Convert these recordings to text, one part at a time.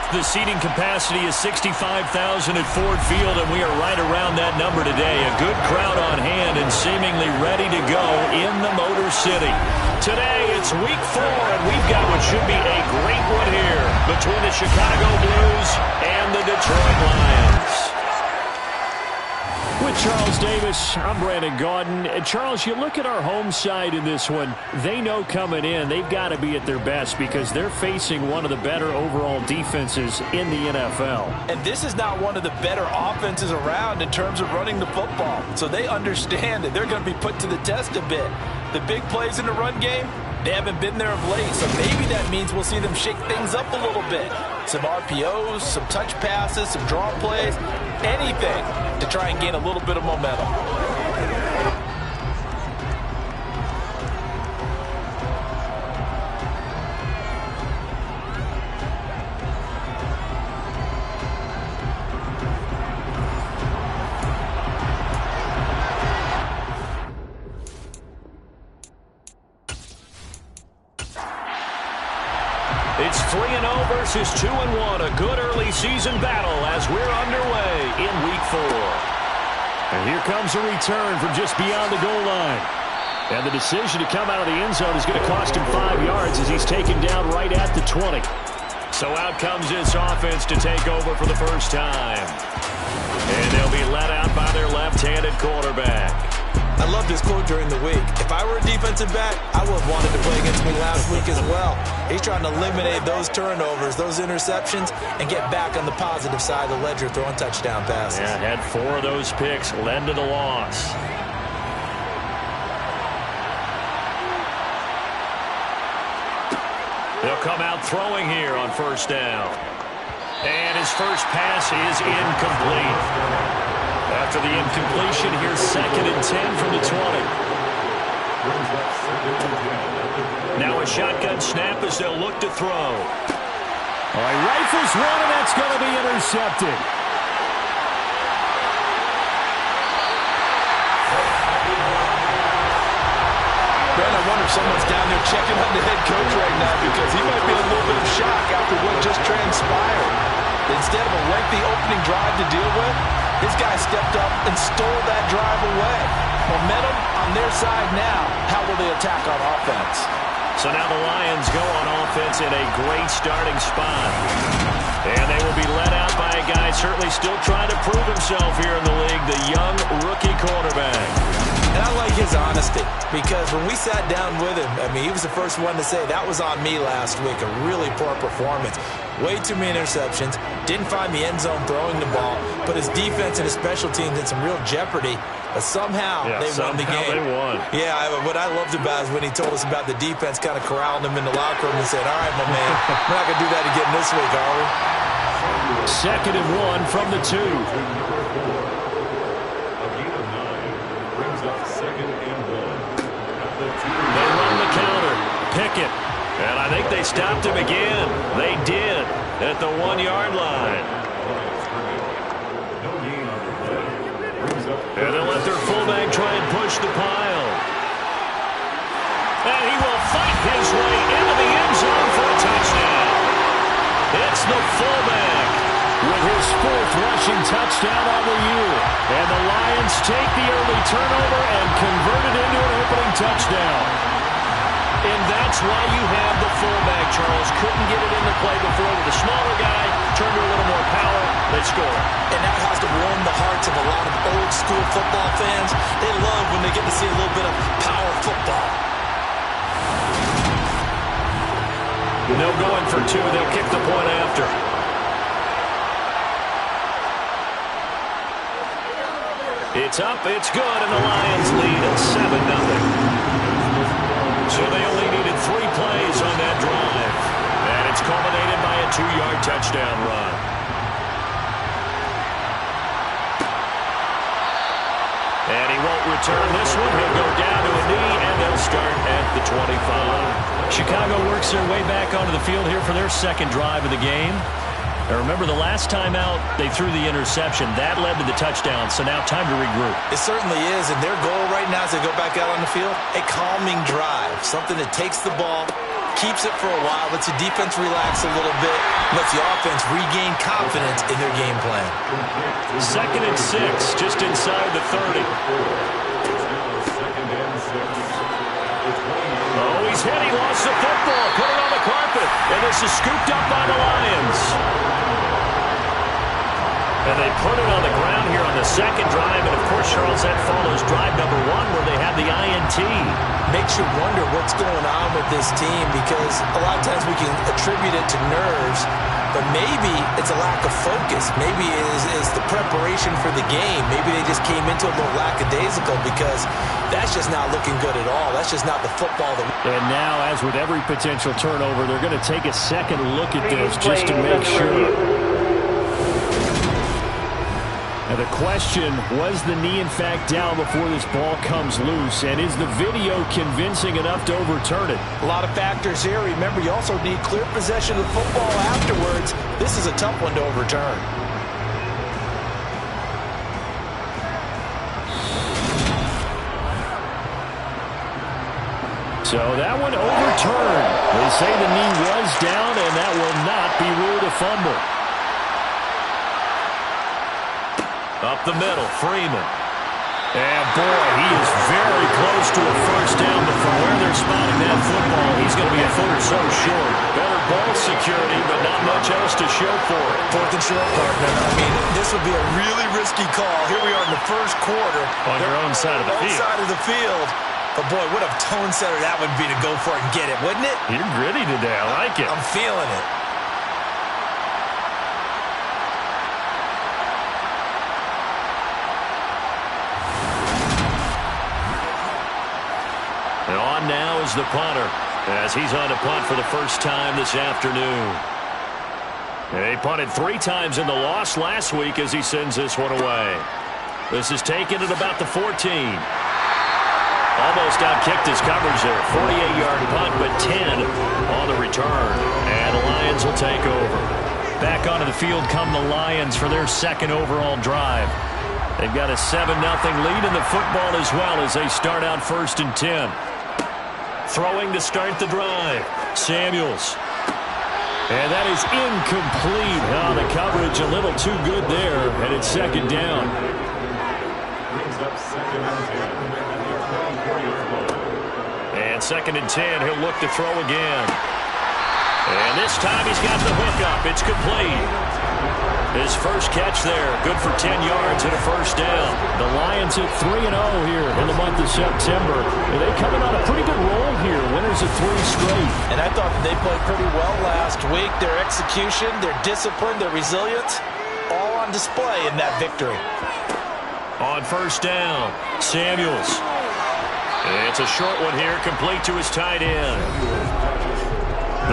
The seating capacity is 65,000 at Ford Field, and we are right around that number today. A good crowd on hand and seemingly ready to go in the Motor City. Today, it's week 4, and we've got what should be a great one here between the Chicago Blues and the Detroit Lions. With Charles Davis, I'm Brandon Gaudin. And Charles, you look at our home side in this one, they know coming in they've got to be at their best because they're facing one of the better overall defenses in the NFL. And this is not one of the better offenses around in terms of running the football. So they understand that they're going to be put to the test a bit. The big plays in the run game, they haven't been there of late, so maybe that means we'll see them shake things up a little bit. Some RPOs, some touch passes, some draw plays, anything to try and gain a little bit of momentum. It's 3-0 versus 2-1, a good early season battle as we're underway in week 4. And here comes a return from just beyond the goal line. And the decision to come out of the end zone is going to cost him 5 yards as he's taken down right at the 20. So out comes this offense to take over for the first time. And they'll be let out by their left-handed quarterback. I love this quote during the week. If I were a defensive back, I would have wanted to play against me last week as well. He's trying to eliminate those turnovers, those interceptions, and get back on the positive side of the ledger throwing touchdown passes. Yeah, had 4 of those picks, led to the loss. They'll come out throwing here on first down. And his first pass is incomplete. After the incompletion, here's 2nd and 10 from the 20. Now a shotgun snap as they'll look to throw. All right, rifles one, and that's going to be intercepted. Brent, I wonder if someone's down there checking on the head coach right now because he might be in a little bit of shock after what just transpired. Instead of a lengthy opening drive to deal with, this guy stepped up and stole that drive away. Momentum on their side now. How will they attack on offense? So now the Lions go on offense in a great starting spot. And they will be led out by a guy certainly still trying to prove himself here in the league, the young rookie quarterback. And I like his honesty because when we sat down with him, I mean, he was the first one to say that was on me last week, a really poor performance. Way too many interceptions, didn't find the end zone throwing the ball, put his defense and his special teams in some real jeopardy, but somehow they won the game. They won. Yeah, what I loved about is when he told us about the defense kind of corralling him in the locker room and said, all right, my man, we're not going to do that again this week, are we? 2nd and 1 from the 2. They run the counter. Pickett. And I think they stopped him again. They did at the 1-yard line. And they'll let their fullback try and push the pile. And he will fight his way into the end zone for a touchdown. It's the fullback with his 4th rushing touchdown on the year. And the Lions take the early turnover and convert it into an opening touchdown. And that's why you have the fullback, Charles. Couldn't get it into play before with a smaller guy. Turned to a little more power. They score. And that has to warm the hearts of a lot of old-school football fans. They love when they get to see a little bit of power football. They'll go in for 2. They'll kick the point after. It's up. It's good. And the Lions lead at 7-0. So they only needed 3 plays on that drive. And it's culminated by a 2-yard touchdown run. And he won't return this one. He'll go down to a knee, and they'll start at the 25. Chicago works their way back onto the field here for their 2nd drive of the game. Now remember, the last time out, they threw the interception. That led to the touchdown, so now time to regroup. It certainly is, and their goal right now as they go back out on the field, a calming drive, something that takes the ball, keeps it for a while, lets the defense relax a little bit, lets the offense regain confidence in their game plan. 2nd and 6, just inside the 30. Oh, he's hit. He lost the football. Put it on the carpet. And this is scooped up by the Lions. And they put it on the ground here on the second drive. And, of course, Charles, that follows drive number 1 where they have the INT. Makes you wonder what's going on with this team because a lot of times we can attribute it to nerves, but maybe it's a lack of focus. Maybe it's the preparation for the game. Maybe they just came into it a little lackadaisical because that's just not looking good at all. That's just not the football that And now, as with every potential turnover, they're going to take a second look at this just to make sure. Now the question, was the knee in fact down before this ball comes loose? And is the video convincing enough to overturn it? a lot of factors here. Remember, you also need clear possession of the football afterwards. This is a tough one to overturn. So that one overturned. They say the knee was down, and that will not be ruled a fumble. Up the middle, Freeman. And, boy, he is very close to a first down, but from where they're spotting that football, he's going to be a foot or so short. Better ball security, but not much else to show for it. 4th and short, partner. I mean, this would be a really risky call. Here we are in the first quarter. On your own side of the field. Side of the field. But, boy, what a tone setter that would be to go for it and get it, wouldn't it? You're gritty today. I like it. I'm feeling it. And on now is the punter as he's on to punt for the first time this afternoon. They punted 3 times in the loss last week as he sends this one away. This is taken at about the 14. Almost out-kicked his coverage there. 48-yard punt, but 10 on the return. And the Lions will take over. Back onto the field come the Lions for their second overall drive. They've got a 7-0 lead in the football as well as they start out 1st and 10. Throwing to start the drive. Samuels. And that is incomplete. Oh, the coverage a little too good there, and it's 2nd down. And 2nd and 10, he'll look to throw again. And this time he's got the hook up. It's complete. His first catch there, good for 10 yards and a first down. The Lions at 3-0 here in the month of September. They're coming on a pretty good roll here. Winners of 3 straight. And I thought they played pretty well last week. Their execution, their discipline, their resilience, all on display in that victory. On first down, Samuels. It's a short one here, complete to his tight end.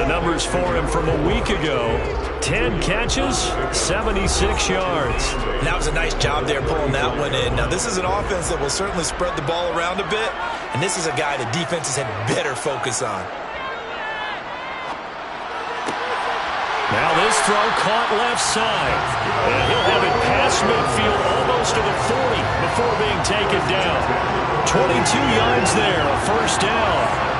The numbers for him from a week ago, 10 catches, 76 yards. And that was a nice job there pulling that one in. Now, this is an offense that will certainly spread the ball around a bit, and this is a guy the defenses had better focus on. Now this throw caught left side. And he'll have it past midfield almost to the 40 before being taken down. 22 yards there, a first down.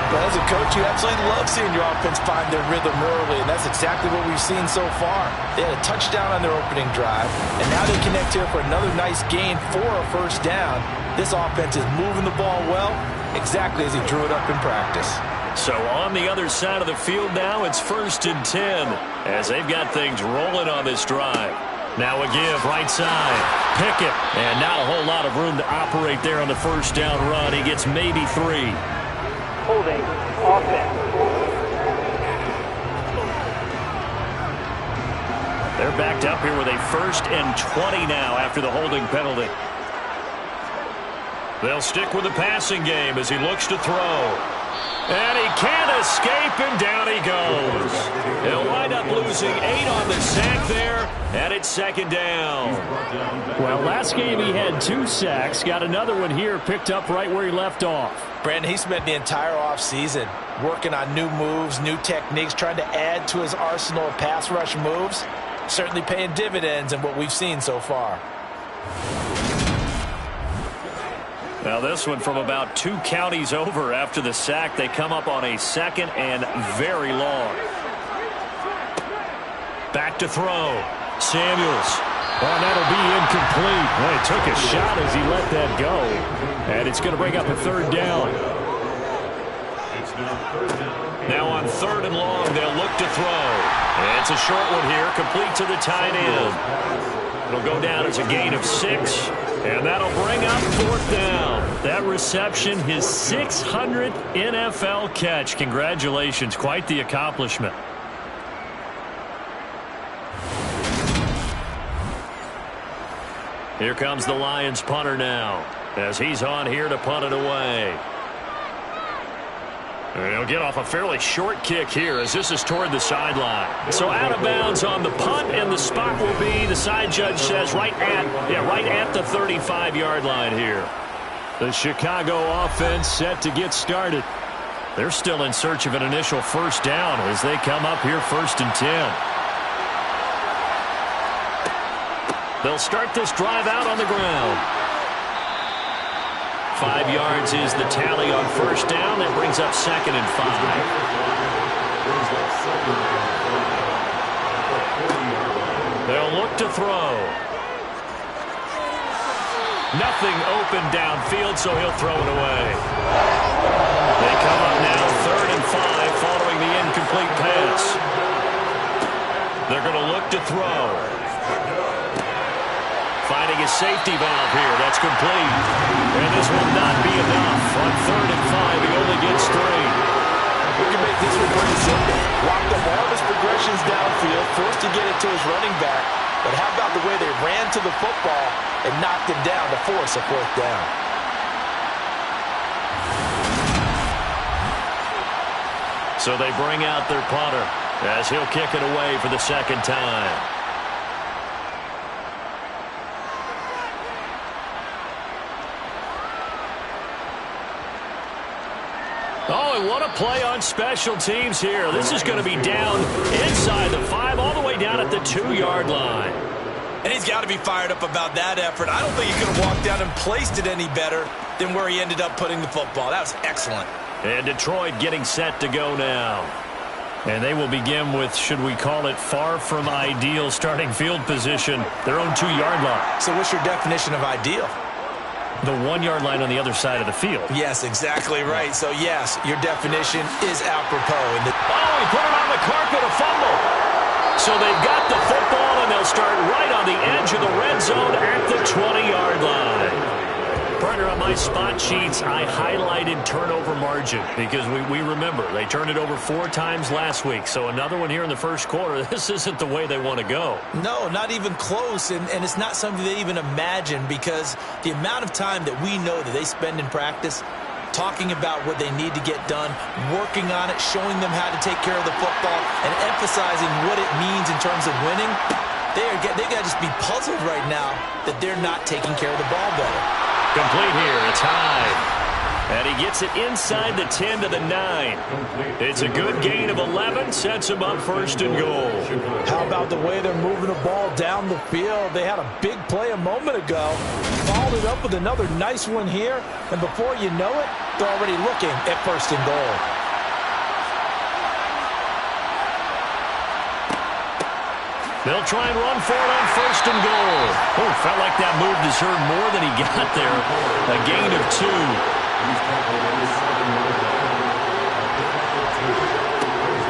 But as a coach, you absolutely love seeing your offense find their rhythm early, and that's exactly what we've seen so far. They had a touchdown on their opening drive, and now they connect here for another nice gain for a first down. This offense is moving the ball well, exactly as he drew it up in practice. So on the other side of the field now, it's 1st and 10 as they've got things rolling on this drive. Now a give right side. Pickett, and not a whole lot of room to operate there on the first down run. He gets maybe 3. Holding offense. They're backed up here with a 1st and 20 now after the holding penalty. They'll stick with the passing game as he looks to throw. And he can't escape, and down he goes. He'll wind up losing 8 on the sack there, and it's 2nd down. Well, last game he had 2 sacks. Got another one here, picked up right where he left off. Brandon, he spent the entire offseason working on new moves, new techniques, trying to add to his arsenal of pass rush moves. Certainly paying dividends in what we've seen so far. Now this one from about 2 counties over after the sack. They come up on a 2nd and very long. Back to throw. Samuels. Oh, that'll be incomplete. Well, he took a shot as he let that go. And it's going to bring up a 3rd down. Now on 3rd and long, they'll look to throw. It's a short one here, complete to the tight end. It'll go down as a gain of 6, and that'll bring up 4th down. That reception, his 600th NFL catch. Congratulations, quite the accomplishment. Here comes the Lions punter now, as he's on here to punt it away. And he'll get off a fairly short kick here as this is toward the sideline. So out of bounds on the punt, and the spot will be, the side judge says, right at the 35-yard line here. The Chicago offense set to get started. They're still in search of an initial 1st down as they come up here 1st and 10. They'll start this drive out on the ground. 5 yards is the tally on 1st down. That brings up 2nd and 5. They'll look to throw. Nothing open downfield, so he'll throw it away. They come up now 3rd and 5 following the incomplete pass. They're going to look to throw. Finding a safety valve here. That's complete. And this will not be enough. On 3rd and 5, he only gets 3. We can make this one pretty simple. Blocked up all of his progressions downfield, forced to get it to his running back. But how about the way they ran to the football and knocked him down to force a 4th down? So they bring out their punter as he'll kick it away for the 2nd time. Oh, and what a play on special teams here. This is going to be down inside the 5, all the way down at the 2-yard line. And he's got to be fired up about that effort. I don't think he could have walked down and placed it any better than where he ended up putting the football. That was excellent. And Detroit getting set to go now. And they will begin with, should we call it, far from ideal starting field position, their own 2-yard line. So what's your definition of ideal? The 1-yard line on the other side of the field. Yes, exactly right. So, yes, your definition is apropos. He put it on the carpet, a fumble. So they've got the football, and they'll start right on the edge of the red zone at the 20-yard line. Partner, on my spot sheets, I highlighted turnover margin because we remember they turned it over 4 times last week. So another one here in the first quarter. This isn't the way they want to go. No, not even close. And it's not something they even imagine, because the amount of time that we know that they spend in practice talking about what they need to get done, working on it, showing them how to take care of the football, and emphasizing what it means in terms of winning, they got to just be puzzled right now that they're not taking care of the ball better. Complete here. It's high. And he gets it inside the 10 to the 9. It's a good gain of 11. Sets him up 1st and goal. How about the way they're moving the ball down the field? They had a big play a moment ago. Followed it up with another nice one here. And before you know it, they're already looking at 1st and goal. They'll try and run for it on 1st and goal. Oh, felt like that move deserved more than he got there. A gain of 2.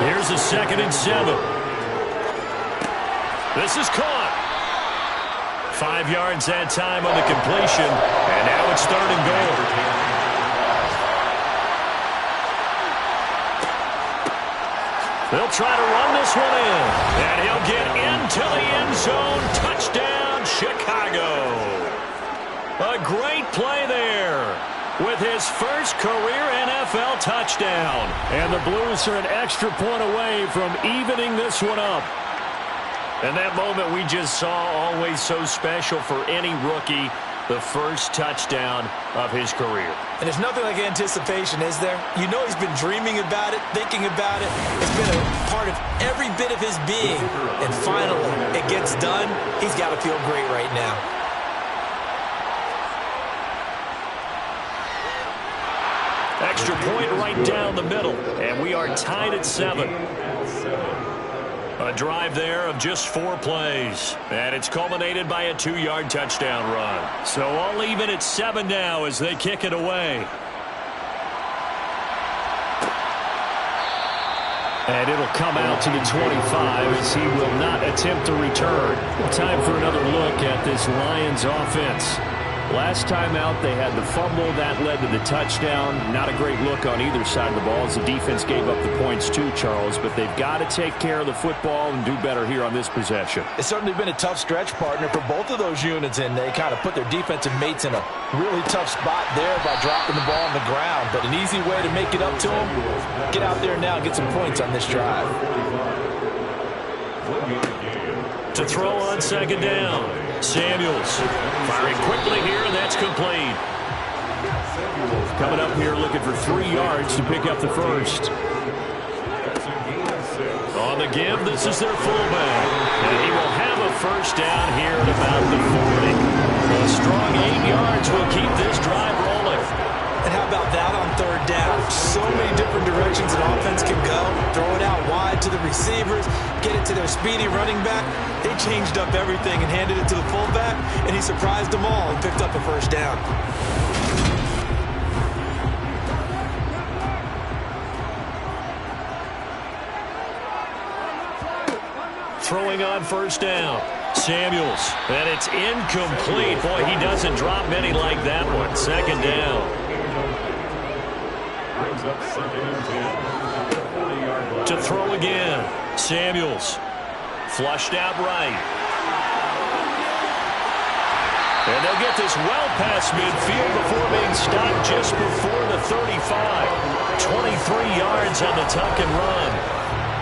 Here's a 2nd and 7. This is caught. 5 yards that time on the completion. And now it's 3rd and goal. They'll try to run this one in. And he'll get into the end zone. Touchdown, Chicago. A great play there with his first career NFL touchdown. And the Blues are an extra point away from evening this one up. And that moment we just saw, always so special for any rookie. The first touchdown of his career. And there's nothing like anticipation, is there? You know he's been dreaming about it, thinking about it. It's been a part of every bit of his being. And finally, it gets done. He's got to feel great right now. Extra point right down the middle, and we are tied at 7. A drive there of just 4 plays, and it's culminated by a 2-yard touchdown run. So all even at 7 now as they kick it away. And it'll come out to the 25 as he will not attempt to return. Time for another look at this Lions offense. Last time out, they had the fumble. That led to the touchdown. Not a great look on either side of the ball as the defense gave up the points too, Charles. But they've got to take care of the football and do better here on this possession. It's certainly been a tough stretch, partner, for both of those units, and they kind of put their defensive mates in a really tough spot there by dropping the ball on the ground. But an easy way to make it up to them, get out there now and get some points on this drive. To throw on second down. Samuels firing quickly here, and that's complete. Coming up here looking for 3 yards to pick up the first. On the give, this is their fullback. And he will have a first down here at about the 40. A strong 8 yards will keep this drive rolling. And how about that on third down? So many different directions an offense can go. Throw it out wide to the receivers, get it to their speedy running back. They changed up everything and handed it to the fullback, and he surprised them all and picked up a first down. Throwing on first down. Samuels, and it's incomplete. Boy, he doesn't drop many like that one. Second down. To throw again. Samuels. Flushed out right. And they'll get this well past midfield before being stopped just before the 35. 23 yards on the tuck and run.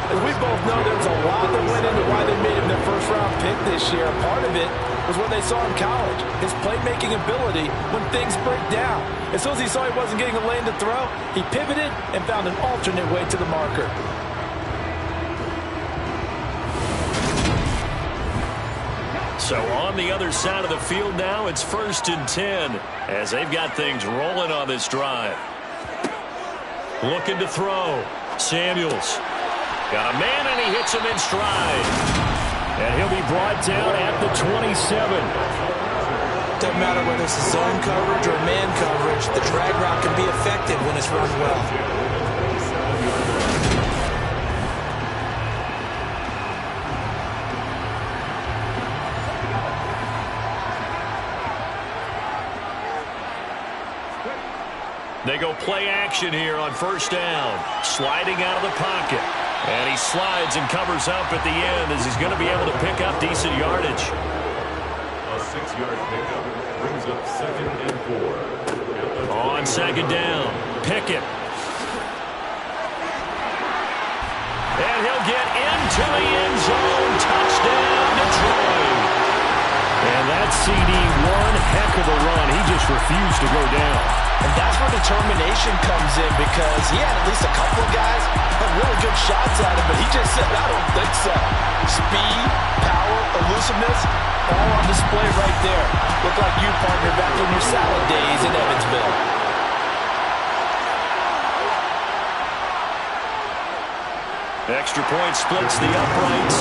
As we both know, there's a lot that went into why they made him their first-round pick this year. Part of it was what they saw in college, his playmaking ability when things break down. As soon as he saw he wasn't getting a lane to throw, he pivoted and found an alternate way to the marker. So on the other side of the field now, it's 1st and 10 as they've got things rolling on this drive. Looking to throw. Samuels. Got a man, and he hits him in stride. And he'll be brought down at the 27. Doesn't matter whether it's a zone coverage or man coverage, the drag route can be effective when it's run well. They go play action here on first down. Sliding out of the pocket. And he slides and covers up at the end as he's going to be able to pick up decent yardage. A 6-yard pickup brings up 2nd and 4. On second down, Pickett. And he'll get into the end zone. Touchdown, Detroit. And that CD, one heck of a run. He just refused to go down. And that's where determination comes in, because he had at least a couple of guys had really good shots at him, but he just said, I don't think so. Speed, power, elusiveness, all on display right there. Look like you, partner, back in your salad days in Evansville. Extra point splits the uprights,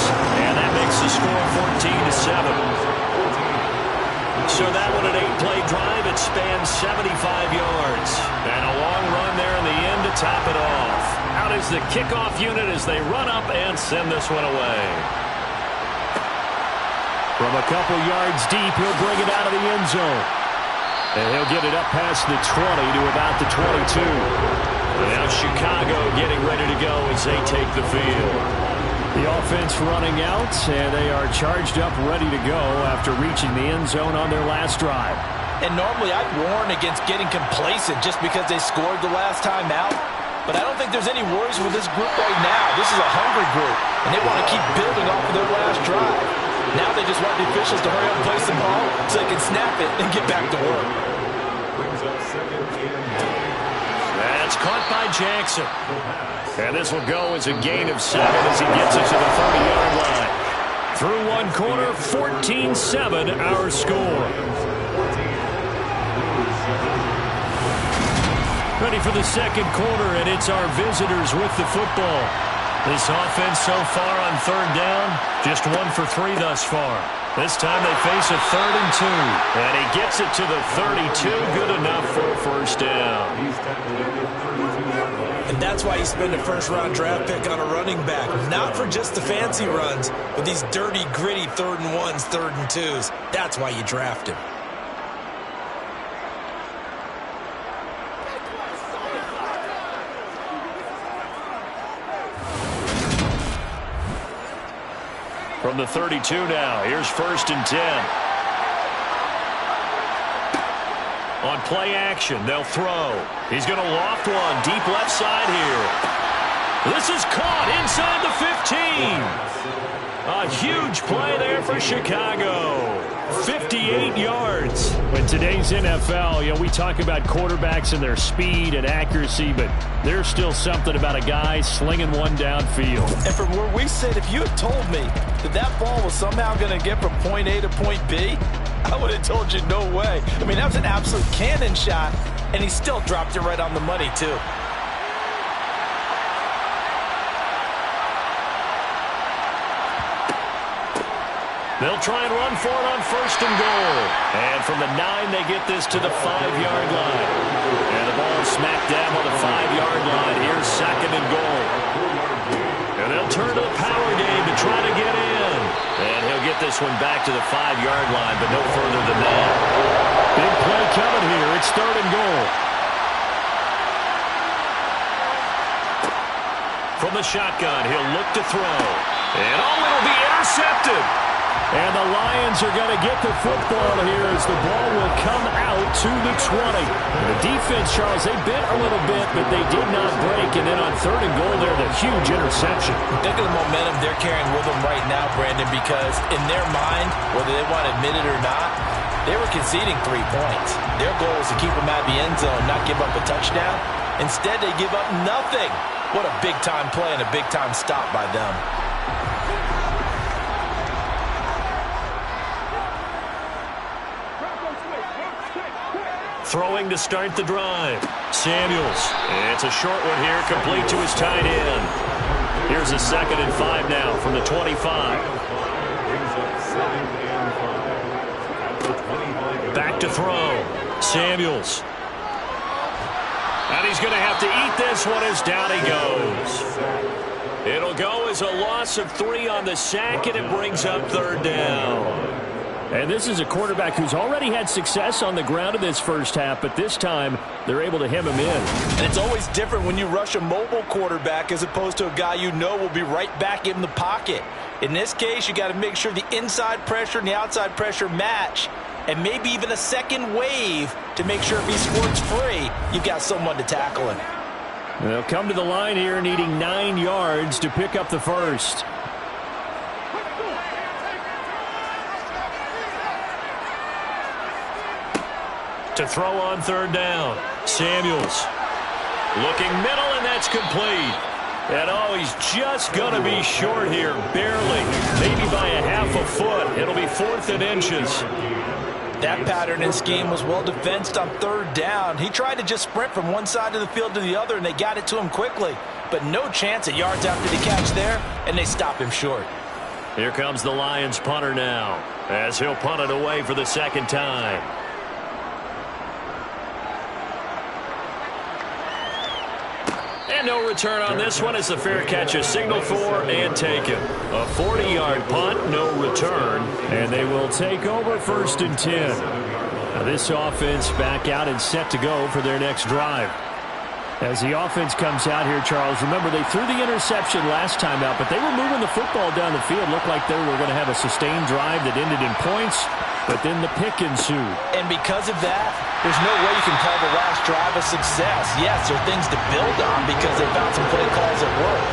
and that makes the score 14-7. So that one, an 8-play drive, it spans 75 yards. And a long run there in the end to top it off. Out is the kickoff unit as they run up and send this one away. From a couple yards deep, he'll bring it out of the end zone. And he'll get it up past the 20 to about the 22. Now Chicago getting ready to go as they take the field. The offense running out, and they are charged up, ready to go after reaching the end zone on their last drive. And normally I'd warn against getting complacent just because they scored the last time out. But I don't think there's any worries with this group right now. This is a hungry group, and they want to keep building off of their last drive. Now they just want the officials to hurry up and place the ball so they can snap it and get back to work. That's caught by Jackson. And this will go as a gain of 7 as he gets it to the 30-yard line. Through one quarter, 14-7 our score. Ready for the second quarter, and it's our visitors with the football. This offense so far on third down, just 1 for 3 thus far. This time they face a 3rd and 2. And he gets it to the 32. Good enough for a first down. And that's why you spend a first-round draft pick on a running back. Not for just the fancy runs, but these dirty, gritty 3rd and 1s, 3rd and 2s. That's why you draft him. From the 32 now, here's 1st and 10. On play action, they'll throw. He's going to loft one deep left side here. This is caught inside the 15. A huge play there for Chicago. 58 yards. In today's NFL, we talk about quarterbacks and their speed and accuracy, but there's still something about a guy slinging one downfield. And from where we sit, if you had told me that ball was somehow going to get from point A to point B, I would have told you no way. I mean, that was an absolute cannon shot, and he still dropped it right on the money, too. They'll try and run for it on 1st and goal. And from the 9, they get this to the 5-yard line. And the ball is smacked down on the 5-yard line. Here's 2nd and goal. And they'll turn to the power game to try to get in. And he'll get this one back to the 5-yard line, but no further than that. Big play coming here. It's 3rd and goal. From the shotgun, he'll look to throw. And it'll be intercepted. And the Lions are going to get the football here as the ball will come out to the 20. The defense, Charles, they bit a little bit, but they did not break. And then on 3rd and goal there, the huge interception. Think of the momentum they're carrying with them right now, Brandon, because in their mind, whether they want to admit it or not, they were conceding 3 points. Their goal was to keep them out of the end zone, not give up a touchdown. Instead, they give up nothing. What a big-time play and a big-time stop by them. Throwing to start the drive. Samuels. It's a short one here, complete to his tight end. Here's a 2nd and 5 now from the 25. Back to throw. Samuels. And he's going to have to eat this one as down he goes. It'll go as a loss of 3 on the sack, and it brings up 3rd down. And this is a quarterback who's already had success on the ground in this first half, but this time they're able to hem him in. And it's always different when you rush a mobile quarterback as opposed to a guy you know will be right back in the pocket. In this case, you got to make sure the inside pressure and the outside pressure match, and maybe even a second wave to make sure if he squirts free, you've got someone to tackle him. They'll come to the line here needing 9 yards to pick up the first. To throw on 3rd down. Samuels looking middle, and that's complete. And he's just going to be short here, barely, maybe by a half a foot. It'll be 4th and inches. That pattern and scheme was well defensed on 3rd down. He tried to just sprint from one side of the field to the other, and they got it to him quickly. But no chance at yards after the catch there, and they stop him short. Here comes the Lions punter now, as he'll punt it away for the 2nd time. And no return on this one as the fair catch is signaled for and taken. A 40-yard punt, no return, and they will take over 1st and 10. Now this offense back out and set to go for their next drive. As the offense comes out here, Charles, remember they threw the interception last time out, but they were moving the football down the field. Looked like they were going to have a sustained drive that ended in points, but then the pick ensued. And because of that, there's no way you can call the last drive a success. Yes, there are things to build on because they found some play calls at work.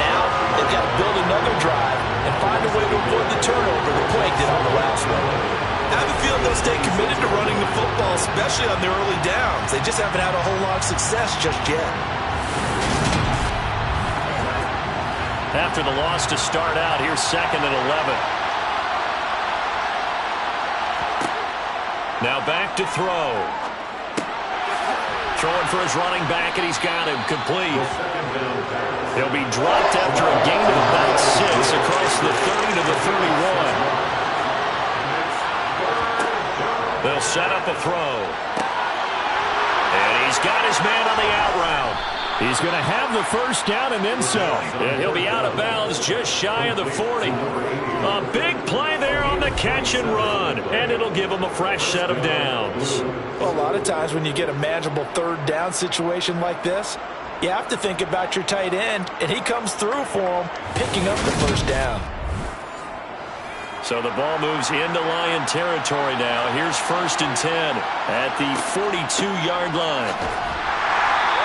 Now, they've got to build another drive and find a way to avoid the turnover the Plague did on the last one. I have a feeling they'll stay committed to running the football, especially on their early downs. They just haven't had a whole lot of success just yet. After the loss to start out, here's 2nd and 11. Now back to throw. Throwing for his running back, and he's got him complete. He'll be dropped after a gain of about 6 across the 30 to the 31. They'll set up a throw. And he's got his man on the out route. He's going to have the first down and then some. And he'll be out of bounds just shy of the 40. A big play there on the catch and run. And it'll give him a fresh set of downs. Well, a lot of times when you get a manageable third down situation like this, you have to think about your tight end, and he comes through for him, picking up the first down. So the ball moves into Lion territory now. Here's 1st and 10 at the 42-yard line.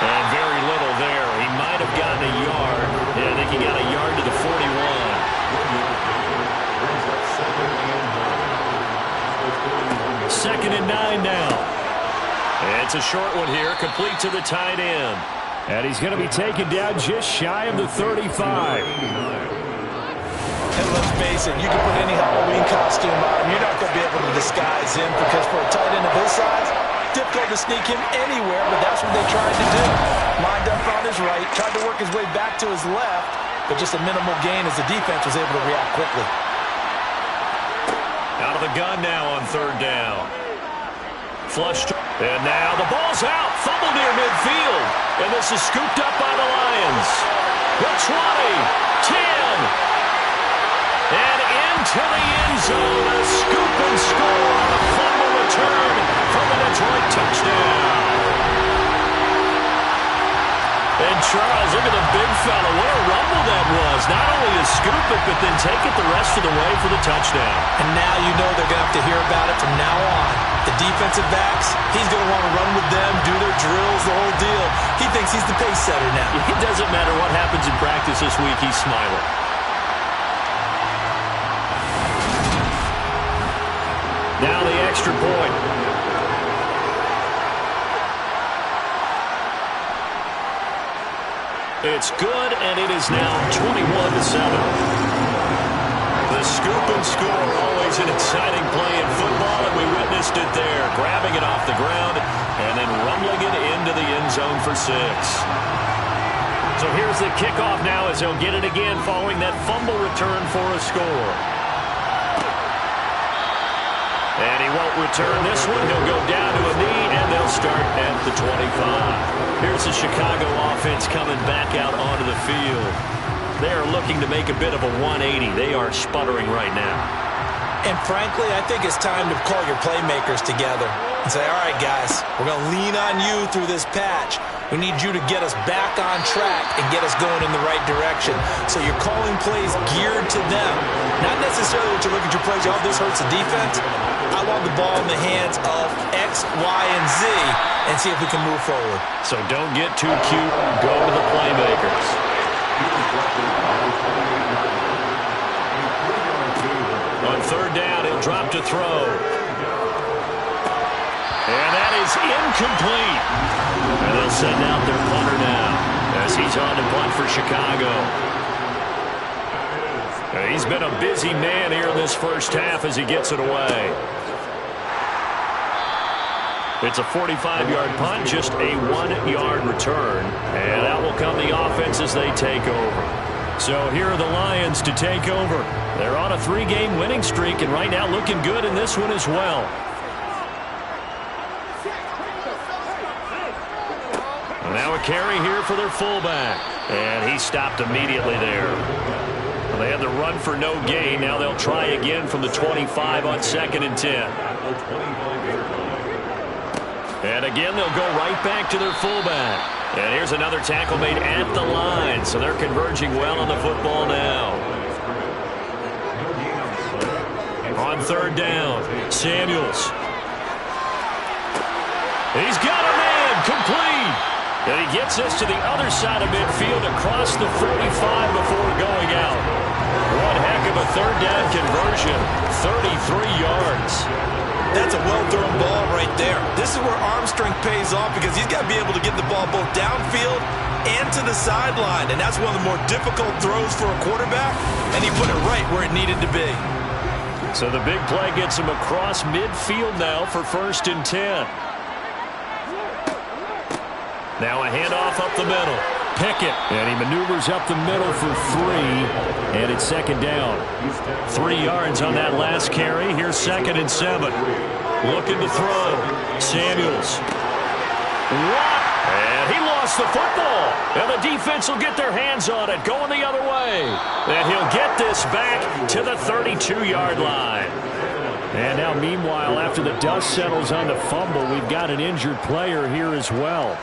And very little there. He might have gotten a yard. Yeah, I think he got a yard to the 41. 2nd and 9 now. It's a short one here, complete to the tight end. And he's going to be taken down just shy of the 35. And let's face it, you can put any Halloween costume on, you're not going to be able to disguise him, because for a tight end of his size, difficult to sneak him anywhere, but that's what they tried to do. Lined up on his right, tried to work his way back to his left, but just a minimal gain as the defense was able to react quickly. Out of the gun now on 3rd down. Flushed. And now the ball's out. Fumble near midfield. And this is scooped up by the Lions. The 20, 10. And into the end zone. A scoop and score on a fumble return for the Detroit touchdown. And Charles, look at the big fella. What a rumble that was. Not only to scoop it, but then take it the rest of the way for the touchdown. And now you know they're going to have to hear about it from now on. The defensive backs, he's going to want to run with them, do their drills, the whole deal. He thinks he's the pace setter now. It doesn't matter what happens in practice this week, he's smiling. Now the extra point. It's good, and it is now 21-7. The scoop and score, always an exciting play in football, and we witnessed it there, grabbing it off the ground and then rumbling it into the end zone for 6. So here's the kickoff now as they'll get it again following that fumble return for a score. And he won't return this one. He'll go down to a knee, and they'll start at the 25. Here's the Chicago offense coming back out onto the field. They are looking to make a bit of a 180. They are sputtering right now. And frankly, I think it's time to call your playmakers together and say, all right, guys, we're going to lean on you through this patch. We need you to get us back on track and get us going in the right direction. So you're calling plays geared to them. Not necessarily what you look at your plays, oh, this hurts the defense. I want the ball in the hands of X, Y, and Z and see if we can move forward. So don't get too cute. Go to the playmakers. On 3rd down, he'll drop to throw. And that is incomplete. And they'll send out their punter now as he's on to punt for Chicago. He's been a busy man here in this first half as he gets it away. It's a 45-yard punt, just a 1-yard return. And out will come the offense as they take over. So here are the Lions to take over. They're on a 3-game winning streak, and right now looking good in this one as well. Now a carry here for their fullback. And he stopped immediately there. Well, they had the run for no gain. Now they'll try again from the 25 on 2nd and 10. And again, they'll go right back to their fullback. And here's another tackle made at the line. So they're converging well on the football now. On 3rd down, Samuels. He's got a man, complete. And he gets us to the other side of midfield across the 45 before going out. One heck of a 3rd down conversion, 33 yards. That's a well-thrown ball right there. This is where arm strength pays off because he's got to be able to get the ball both downfield and to the sideline. And that's one of the more difficult throws for a quarterback. And he put it right where it needed to be. So the big play gets him across midfield now for 1st and 10. Now a handoff up the middle. Pickett, and he maneuvers up the middle for 3, and it's second down. 3 yards on that last carry. Here's 2nd and 7. Looking to throw. Samuels. What? And he lost the football. And the defense will get their hands on it, going the other way. And he'll get this back to the 32-yard line. And now, meanwhile, after the dust settles on the fumble, we've got an injured player here as well.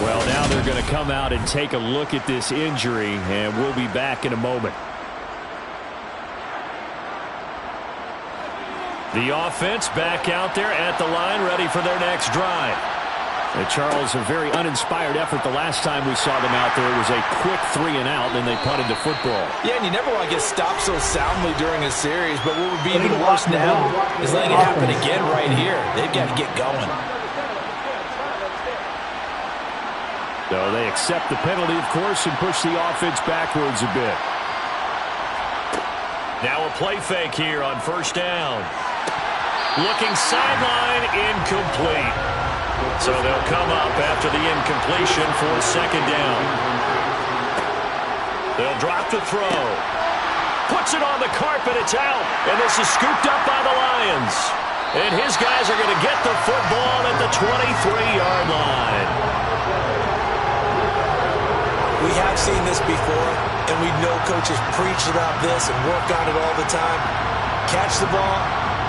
Well, now they're going to come out and take a look at this injury, and we'll be back in a moment. The offense back out there at the line, ready for their next drive. And Charles, a very uninspired effort the last time we saw them out there. It was a quick 3 and out, and they punted the football. Yeah, and you never want to get stopped so soundly during a series, but what would be even worse now is letting it happen again right here. They've got to get going. So they accept the penalty, of course, and push the offense backwards a bit. Now a play fake here on first down. Looking sideline, incomplete. So they'll come up after the incompletion for second down. They'll drop the throw. Puts it on the carpet, it's out. And this is scooped up by the Lions. And his guys are going to get the football at the 23-yard line. We have seen this before, and we know coaches preach about this and work on it all the time. Catch the ball.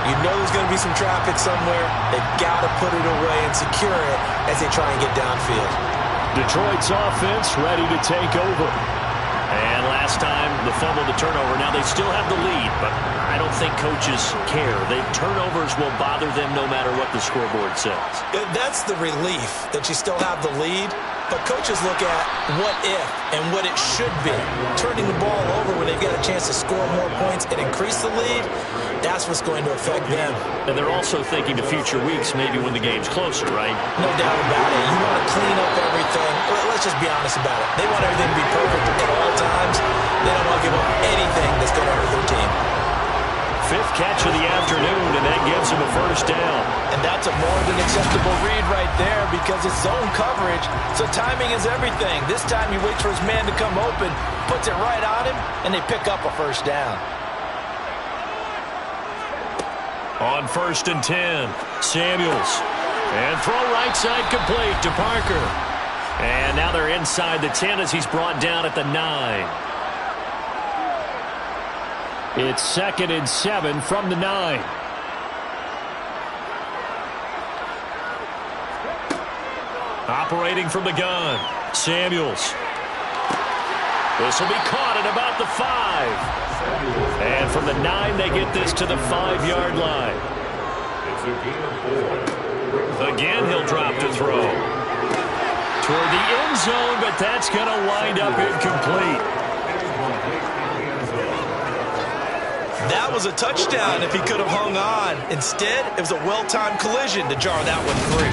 You know there's going to be some traffic somewhere. They've got to put it away and secure it as they try and get downfield. Detroit's offense ready to take over. And last time, the fumble, the turnover. Now they still have the lead, but I don't think coaches care. Turnovers will bother them no matter what the scoreboard says. That's the relief that you still have the lead. But coaches look at what if and what it should be. Turning the ball over when they've got a chance to score more points and increase the lead, that's what's going to affect them. And they're also thinking to future weeks, maybe when the game's closer, right? No doubt about it. You want to clean up everything. Let's just be honest about it. They want everything to be perfect at all times. They don't want to give up anything that's going to hurt their team. 5th catch of the afternoon, and that gives him a first down. And that's a more than acceptable read right there because it's zone coverage, so timing is everything. This time he waits for his man to come open, puts it right on him, and they pick up a first down. On 1st and 10, Samuels. And throw right side complete to Parker. And now they're inside the 10 as he's brought down at the 9. It's 2nd and 7 from the 9. Operating from the gun, Samuels. This will be caught at about the 5. And from the 9, they get this to the 5-yard line. Again, he'll drop to throw. Toward the end zone, but that's going to wind up incomplete. That was a touchdown if he could have hung on. Instead, it was a well-timed collision to jar that one free.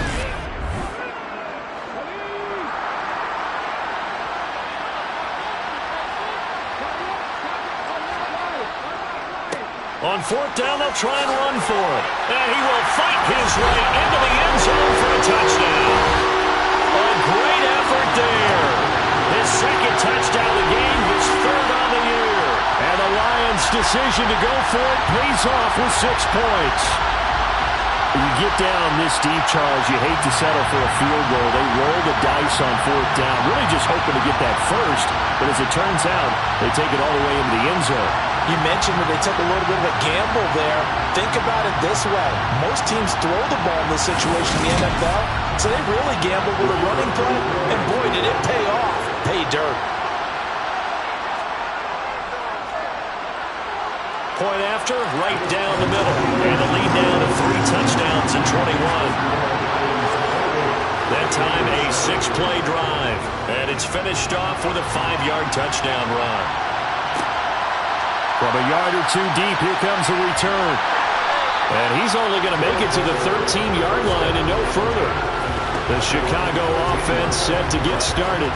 On 4th down, they'll try and run for it. And he will fight his way into the end zone for a touchdown. A great effort there. His 2nd touchdown of the game, his 3rd on the year. And the Lions' decision to go for it pays off with 6 points. When you get down this deep, Charles, you hate to settle for a field goal. They roll the dice on 4th down, really just hoping to get that first. But as it turns out, they take it all the way into the end zone. You mentioned that they took a little bit of a gamble there. Think about it this way. Most teams throw the ball in this situation in the NFL, so they really gambled with a running play, and boy, did it pay off. Pay dirt. Point after, right down the middle. And the lead down to 3 touchdowns in 21. That time a 6-play drive. And it's finished off with a 5-yard touchdown run. From a yard or 2 deep, here comes a return. And he's only going to make it to the 13-yard line and no further. The Chicago offense set to get started.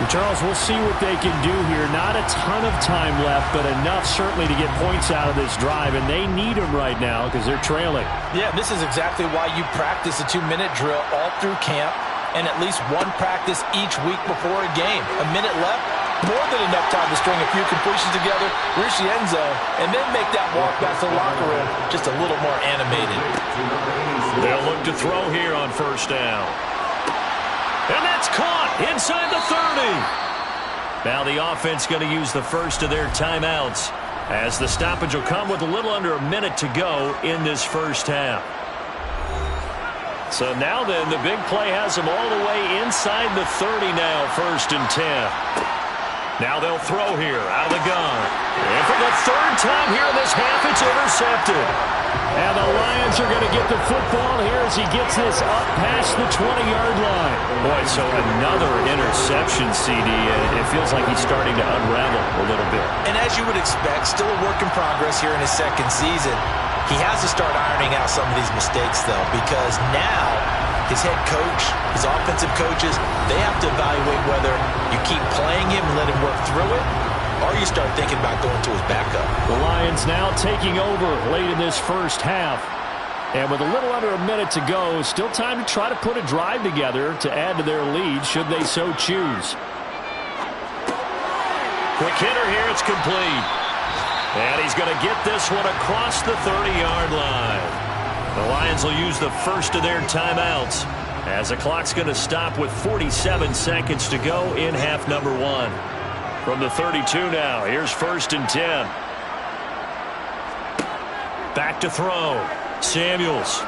Charles, we'll see what they can do here. Not a ton of time left, but enough certainly to get points out of this drive, and they need them right now because they're trailing. Yeah, this is exactly why you practice a 2-minute drill all through camp. and at least one practice each week before a game. A minute left, more than enough time to string a few completions together, reach the end zone, and then make that walk back to the locker room just a little more animated. They'll look to throw here on first down. And that's caught inside the 30. Now the offense going to use the first of their timeouts, as the stoppage will come with a little under a minute to go in this first half. So now then, the big play has them all the way inside the 30 now, 1st and 10. Now they'll throw here out of the gun. And for the third time here in this half, it's intercepted. And the Lions are going to get the football here as he gets this up past the 20-yard line. Boy, so another interception, CD. It feels like he's starting to unravel a little bit. And as you would expect, still a work in progress here in his second season. He has to start ironing out some of these mistakes, though, because now his head coach, his offensive coaches, they have to evaluate whether you keep playing him and let him work through it, or you start thinking about going to his backup. The Lions now taking over late in this first half. And with a little under a minute to go, still time to try to put a drive together to add to their lead should they so choose. Quick hitter here, it's complete. And he's going to get this one across the 30-yard line. The Lions will use the first of their timeouts as the clock's going to stop with 47 seconds to go in half number 1. From the 32 now, here's 1st and 10. Back to throw. Samuels.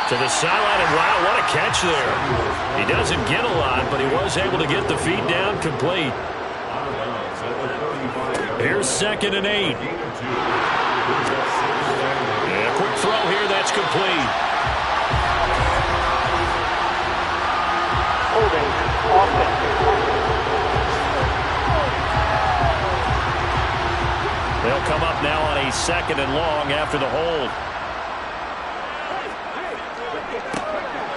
To the sideline, and wow, what a catch there. He doesn't get a lot, but he was able to get the feet down complete. Here's 2nd and 8. And a quick throw here, that's complete. Holding offense. They'll come up now on a 2nd and long after the hold.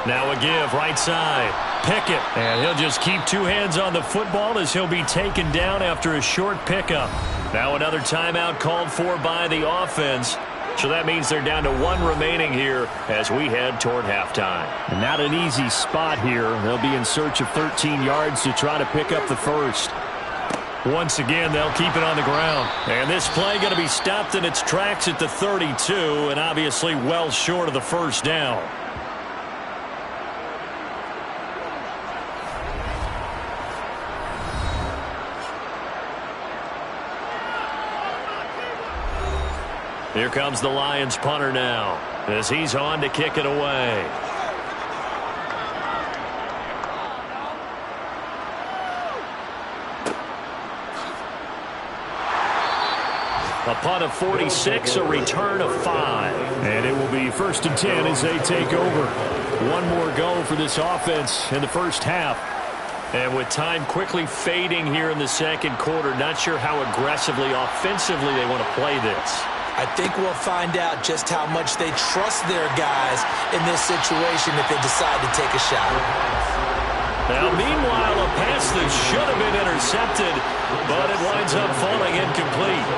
Now a give, right side. Pickett. And he'll just keep two hands on the football as he'll be taken down after a short pickup. Now another timeout called for by the offense. So that means they're down to 1 remaining here as we head toward halftime. And not an easy spot here. They'll be in search of 13 yards to try to pick up the first. Once again, they'll keep it on the ground. And this play going to be stopped in its tracks at the 32, and obviously well short of the first down. Here comes the Lions punter now as he's on to kick it away. A punt of 46, a return of 5. And it will be 1st and 10 as they take over. One more go for this offense in the first half. And with time quickly fading here in the second quarter, not sure how aggressively, offensively they want to play this. I think we'll find out just how much they trust their guys in this situation if they decide to take a shot. Now, meanwhile, a pass that should have been intercepted, but it winds up falling incomplete.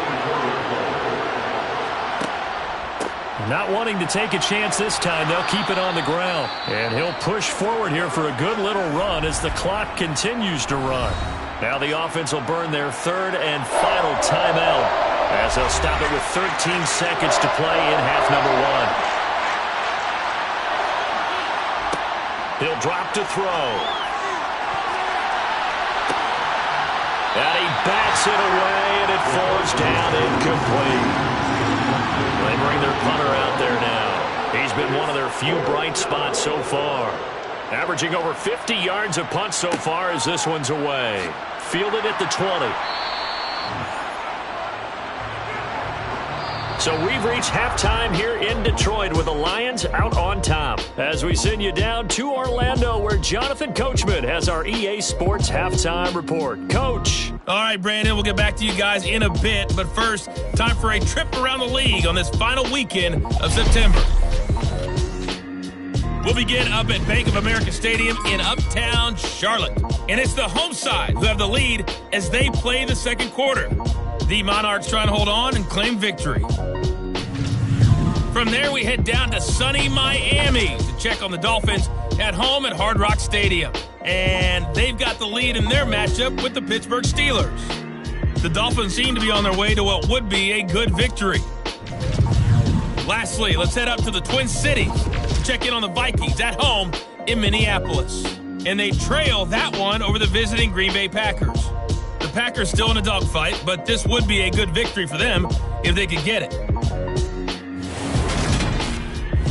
Not wanting to take a chance this time, they'll keep it on the ground. And he'll push forward here for a good little run as the clock continues to run. Now the offense will burn their 3rd and final timeout as they'll stop it with 13 seconds to play in half number 1. He'll drop to throw. And he bats it away, and it falls down incomplete. They bring their punter out there now. He's been one of their few bright spots so far. Averaging over 50 yards of punt so far as this one's away. Fielded at the 20. So we've reached halftime here in Detroit with the Lions out on top. As we send you down to Orlando where Jonathan Coachman has our EA Sports Halftime Report. Coach. All right, Brandon, we'll get back to you guys in a bit. But first, time for a trip around the league on this final weekend of September. We'll begin up at Bank of America Stadium in Uptown Charlotte. And it's the home side who have the lead as they play the second quarter. The Monarchs trying to hold on and claim victory. From there, we head down to sunny Miami to check on the Dolphins at home at Hard Rock Stadium. And they've got the lead in their matchup with the Pittsburgh Steelers. The Dolphins seem to be on their way to what would be a good victory. Lastly, let's head up to the Twin Cities to check in on the Vikings at home in Minneapolis. And they trail that one over the visiting Green Bay Packers. The Packers still in a dogfight, but this would be a good victory for them if they could get it.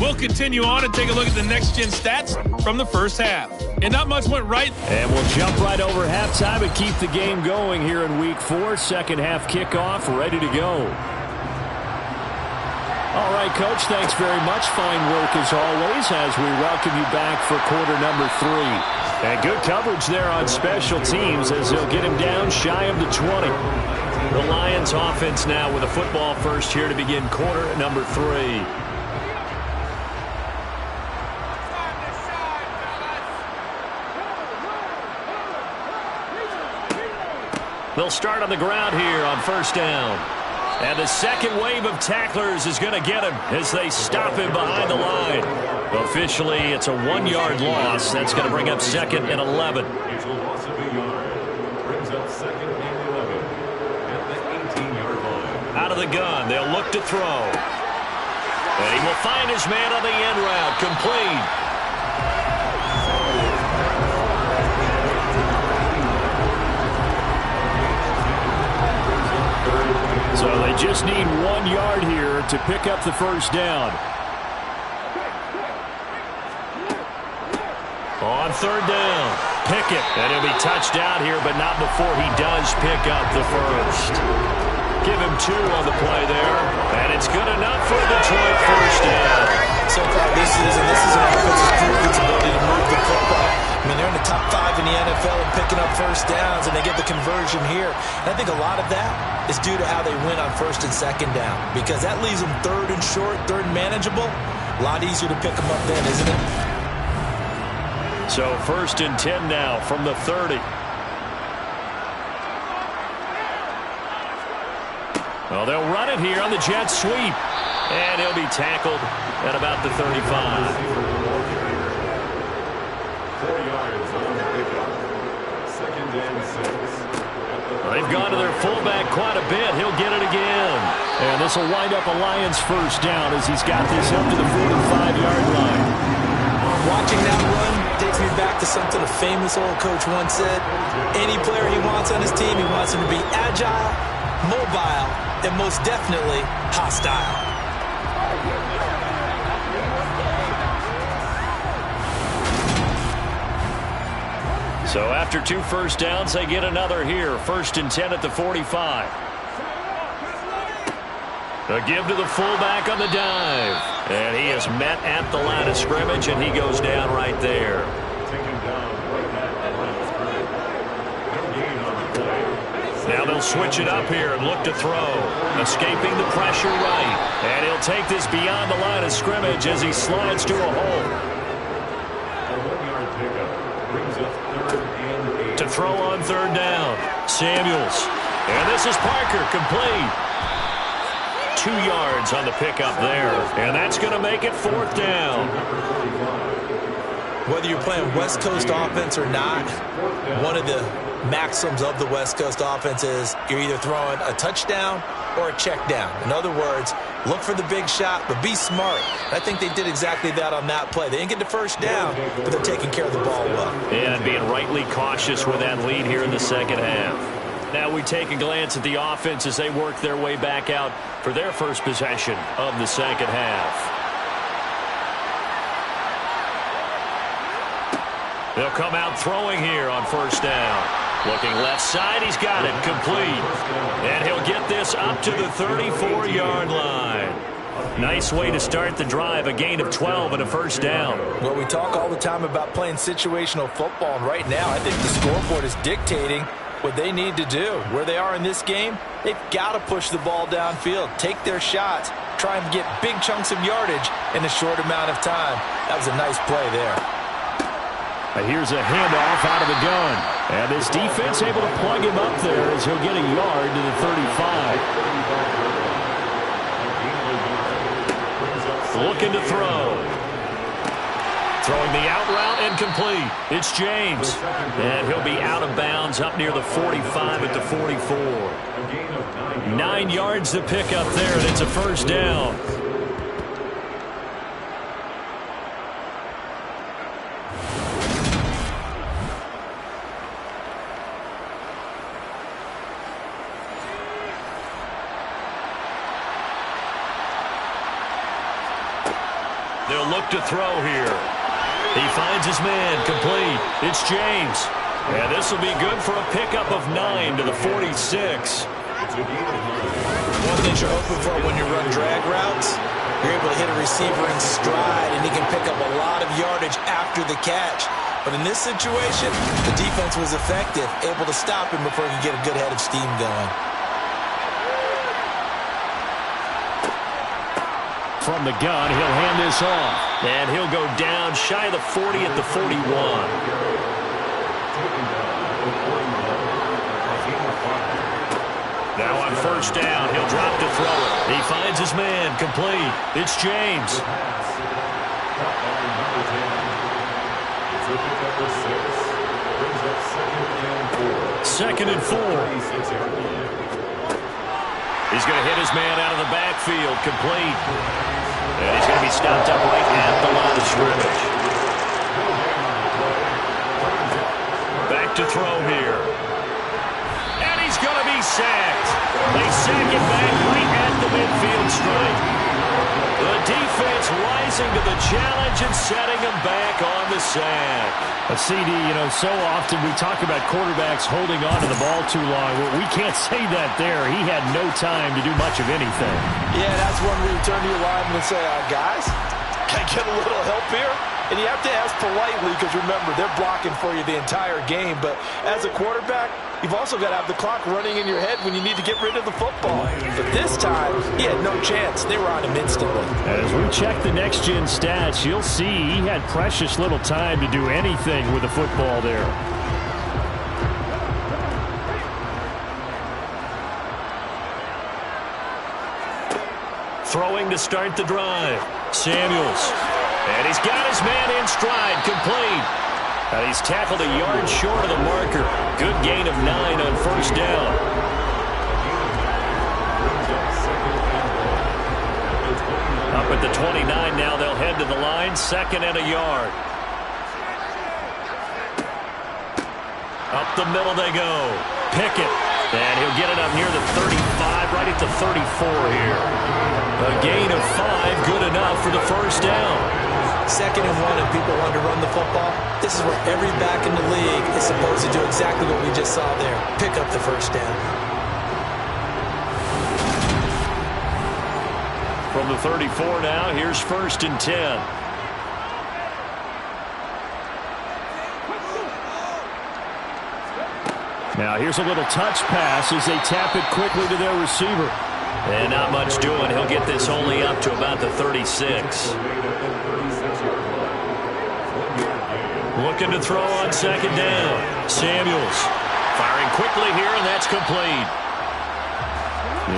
We'll continue on and take a look at the next-gen stats from the first half. And not much went right. And we'll jump right over halftime and keep the game going here in Week 4. Second half kickoff, ready to go. All right, Coach, thanks very much. Fine work as always as we welcome you back for quarter number 3. And good coverage there on special teams as they'll get him down shy of the 20. The Lions offense now with a football first here to begin quarter number 3. They'll start on the ground here on first down. And the second wave of tacklers is going to get him as they stop him behind the line. Officially, it's a 1-yard loss. That's going to bring up second and 11. It's a loss of a yard. Brings up second and 11 at the 18-yard line. Out of the gun, they'll look to throw. And he will find his man on the end route, complete. So they just need 1 yard here to pick up the first down. On third down, Pickett. And he'll be touched out here, but not before he does pick up the first. Give him 2 on the play there. And it's good enough for a Detroit first down. So far this season, this is an offense that's proved its ability to move the football. I mean, they're in the top 5 in the NFL and picking up first downs, and they get the conversion here. And I think a lot of that is due to how they win on first and second down, because that leaves them third and short, third and manageable. A lot easier to pick them up then, isn't it? So first and 10 now from the 30. Well, they'll run it here on the jet sweep. And he'll be tackled at about the 35. 4 yards on the pickup. Second and 6. They've gone to their fullback quite a bit. He'll get it again. And this will wind up a Lions first down as he's got this up to the 45-yard line. Watching that run takes me back to something a famous old coach once said. Any player he wants on his team, he wants him to be agile, mobile, and most definitely hostile. So after 2 first downs, they get another here. First and 10 at the 45. A give to the fullback on the dive. And he is met at the line of scrimmage, and he goes down right there. Taken down right at the line of scrimmage. No gain on the play. Now they'll switch it up here and look to throw. Escaping the pressure right. And he'll take this beyond the line of scrimmage as he slides to a hole. A 1-yard pickup brings up third and 8. To throw on third down. Samuels. And this is Parker, complete. 2 yards on the pickup there. And that's going to make it fourth down. Whether you're playing West Coast offense or not, one of the maxims of the West Coast offense is you're either throwing a touchdown or a check down. In other words, look for the big shot, but be smart. I think they did exactly that on that play. They didn't get the first down, but they're taking care of the ball well. And being rightly cautious with that lead here in the second half. Now we take a glance at the offense as they work their way back out for their first possession of the second half. They'll come out throwing here on first down. Looking left side, he's got it, complete. And he'll get this up to the 34-yard line. Nice way to start the drive, a gain of 12 and a first down. Well, we talk all the time about playing situational football, and right now I think the scoreboard is dictating what they need to do. Where they are in this game, they've got to push the ball downfield, take their shots, try and get big chunks of yardage in a short amount of time. That was a nice play there. And here's a handoff out of the gun. And this defense able to plug him up there as he'll get a yard to the 35. Looking to throw. Throwing the out route and complete. It's James. And he'll be out of bounds up near the 45 at the 44. 9 yards to pick up there, and it's a first down. They'll look to throw here. He finds his man, complete. It's James. And this will be good for a pickup of 9 to the 46. One thing you're hoping for when you run drag routes, you're able to hit a receiver in stride, and he can pick up a lot of yardage after the catch. But in this situation, the defense was effective, able to stop him before he could get a good head of steam going. From the gun, he'll hand this off. And he'll go down shy of the 40 at the 41. Now on first down, he'll drop to throw it. He finds his man, complete. It's James. Second and 4. He's going to hit his man out of the backfield, complete. And he's going to be stopped up right at the line of scrimmage. Back to throw here. And he's going to be sacked. They sack it back right at the midfield stripe. The defense rising to the challenge and setting him back on the sack. A CD, so often we talk about quarterbacks holding on to the ball too long. Well, we can't say that there. He had no time to do much of anything. Yeah, that's when we turn to your lineman and say, guys, can I get a little help here? And you have to ask politely because, remember, they're blocking for you the entire game. But as a quarterback, you've also got to have the clock running in your head when you need to get rid of the football. But this time, he had no chance. They were on him instantly. As we check the next-gen stats, you'll see he had precious little time to do anything with the football there. Throwing to start the drive. Samuels. And he's got his man in stride, complete. And he's tackled a yard short of the marker. Good gain of 9 on first down. Up at the 29 now, they'll head to the line, 2nd and a yard. Up the middle they go. Pickett. And he'll get it up near the 35, right at the 34 here. A gain of 5, good enough for the first down. 2nd and 1 and people want to run the football. This is where every back in the league is supposed to do exactly what we just saw there. Pick up the first down. From the 34 now, here's 1st and 10. Now here's a little touch pass as they tap it quickly to their receiver. And not much doing. He'll get this only up to about the 36. Looking to throw on 2nd down. Samuels firing quickly here, and that's complete.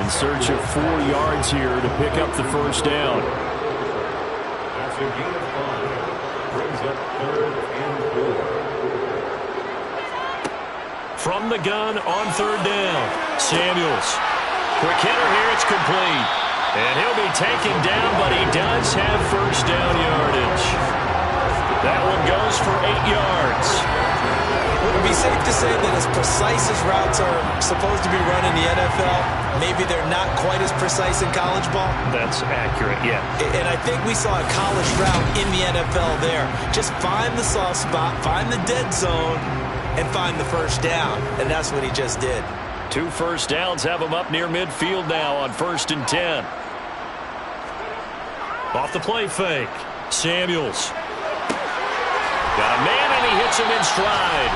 In search of 4 yards here to pick up the first down. That's a gain of 5. Brings up 3rd and 4. From the gun on 3rd down. Samuels. Quick hitter here, it's complete. And he'll be taken down, but he does have first down yardage. That one goes for 8 yards. Would it be safe to say that as precise as routes are supposed to be run in the NFL, maybe they're not quite as precise in college ball? That's accurate, yeah. And I think we saw a college route in the NFL there. Just find the soft spot, find the dead zone, and find the first down. And that's what he just did. 2 first downs have him up near midfield now on 1st and 10. Off the play fake. Samuels. Got a man, and he hits him in stride.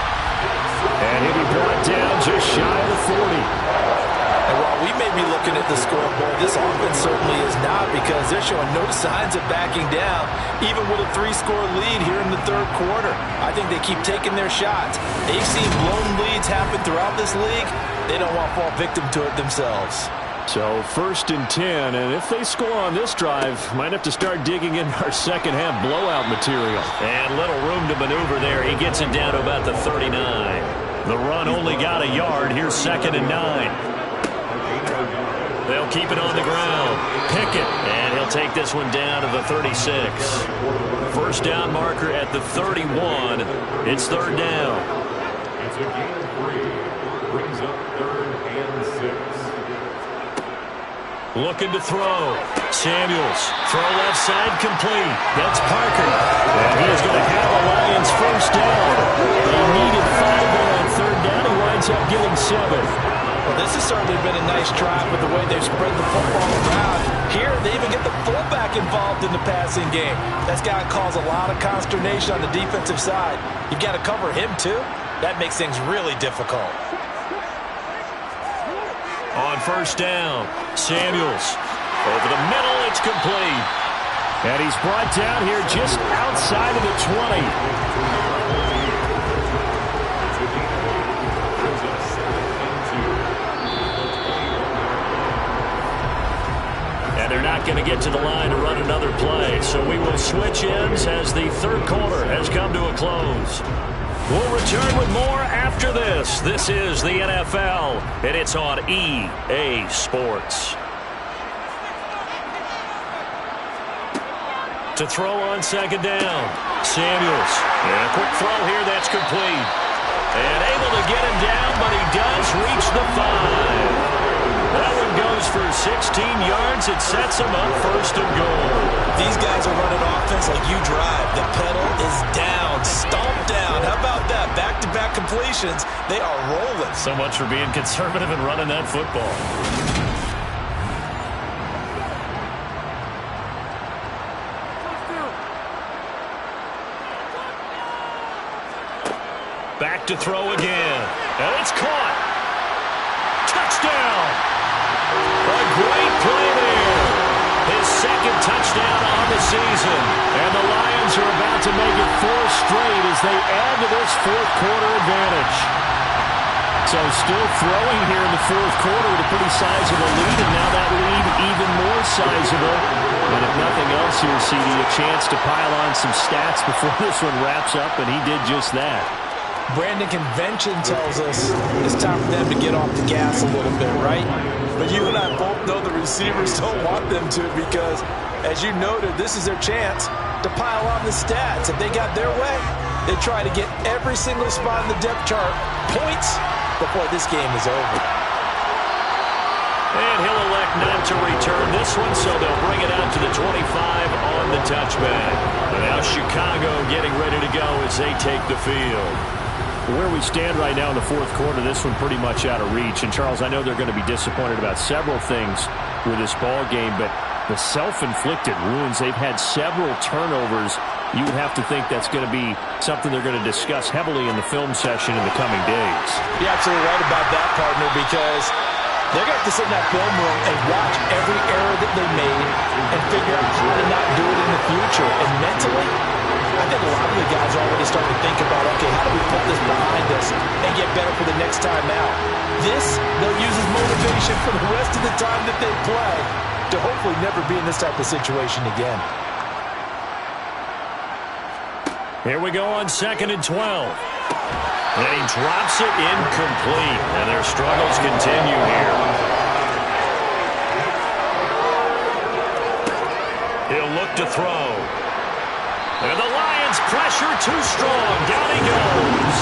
And he'll be brought down just shy of the 40. And while we may be looking at the scoreboard, this offense certainly is not, because they're showing no signs of backing down, even with a 3-score lead here in the 3rd quarter. I think they keep taking their shots. They've seen blown leads happen throughout this league. They don't want to fall victim to it themselves. So 1st and 10, and if they score on this drive, might have to start digging in our second half blowout material. And little room to maneuver there. He gets it down to about the 39. The run only got a yard. Here's 2nd and 9. They'll keep it on the ground. Pickett, and he'll take this one down to the 36. First down marker at the 31. It's 3rd down. It's a gain of 3. Brings up 3rd and 6. Looking to throw. Samuels. Throw left side complete. That's Parker. And he is going to have a Lions first down. They needed 5 there on 3rd down. He winds up getting 7. Well, this has certainly been a nice drive with the way they've spread the football around. Here, they even get the fullback involved in the passing game. That's got to cause a lot of consternation on the defensive side. You've got to cover him, too. That makes things really difficult. On 1st down, Samuels. Over the middle, it's complete. And he's brought down here just outside of the 20. And they're not going to get to the line to run another play. So we will switch ends as the 3rd quarter has come to a close. We'll return with more after this. This is the NFL, and it's on EA Sports. To throw on 2nd down, Samuels. And a quick throw here, that's complete. And able to get him down, but he does reach the 5. That one goes for 16 yards. It sets him up 1st and goal. These guys are running offense like you drive. The pedal is down, stomped down. How about that? Back-to-back completions. They are rolling. So much for being conservative and running that football. Back to throw again. And it's caught. Touchdown. A great play there. His 2nd touchdown on the season. And the Lions are about to make it 4 straight as they add to this 4th quarter advantage. So still throwing here in the 4th quarter with a pretty sizable lead, and now that lead even more sizable. And if nothing else here, CD, a chance to pile on some stats before this one wraps up, and he did just that. Brandon, convention tells us it's time for them to get off the gas a little bit, right? But you and I both know the receivers don't want them to because, as you noted, this is their chance to pile on the stats. If they got their way, they try to get every single spot in the depth chart points before this game is over. And he'll elect not to return this one, so they'll bring it out to the 25 on the touchback. And now Chicago getting ready to go as they take the field. Where we stand right now in the 4th quarter, this one pretty much out of reach. And, Charles, I know they're going to be disappointed about several things with this ball game, but the self-inflicted wounds, they've had several turnovers. You would have to think that's going to be something they're going to discuss heavily in the film session in the coming days. You're absolutely right about that, partner, because they're going to have to sit in that film room and watch every error that they made and figure out how to not do it in the future. And mentally, I think a lot of the guys are already starting to think about, okay, how do we put this behind us and get better for the next time out? This, they'll use as motivation for the rest of the time that they play to hopefully never be in this type of situation again. Here we go on 2nd and 12. And he drops it incomplete. And their struggles continue here. He'll look to throw. And the Lions pressure too strong. Down he goes.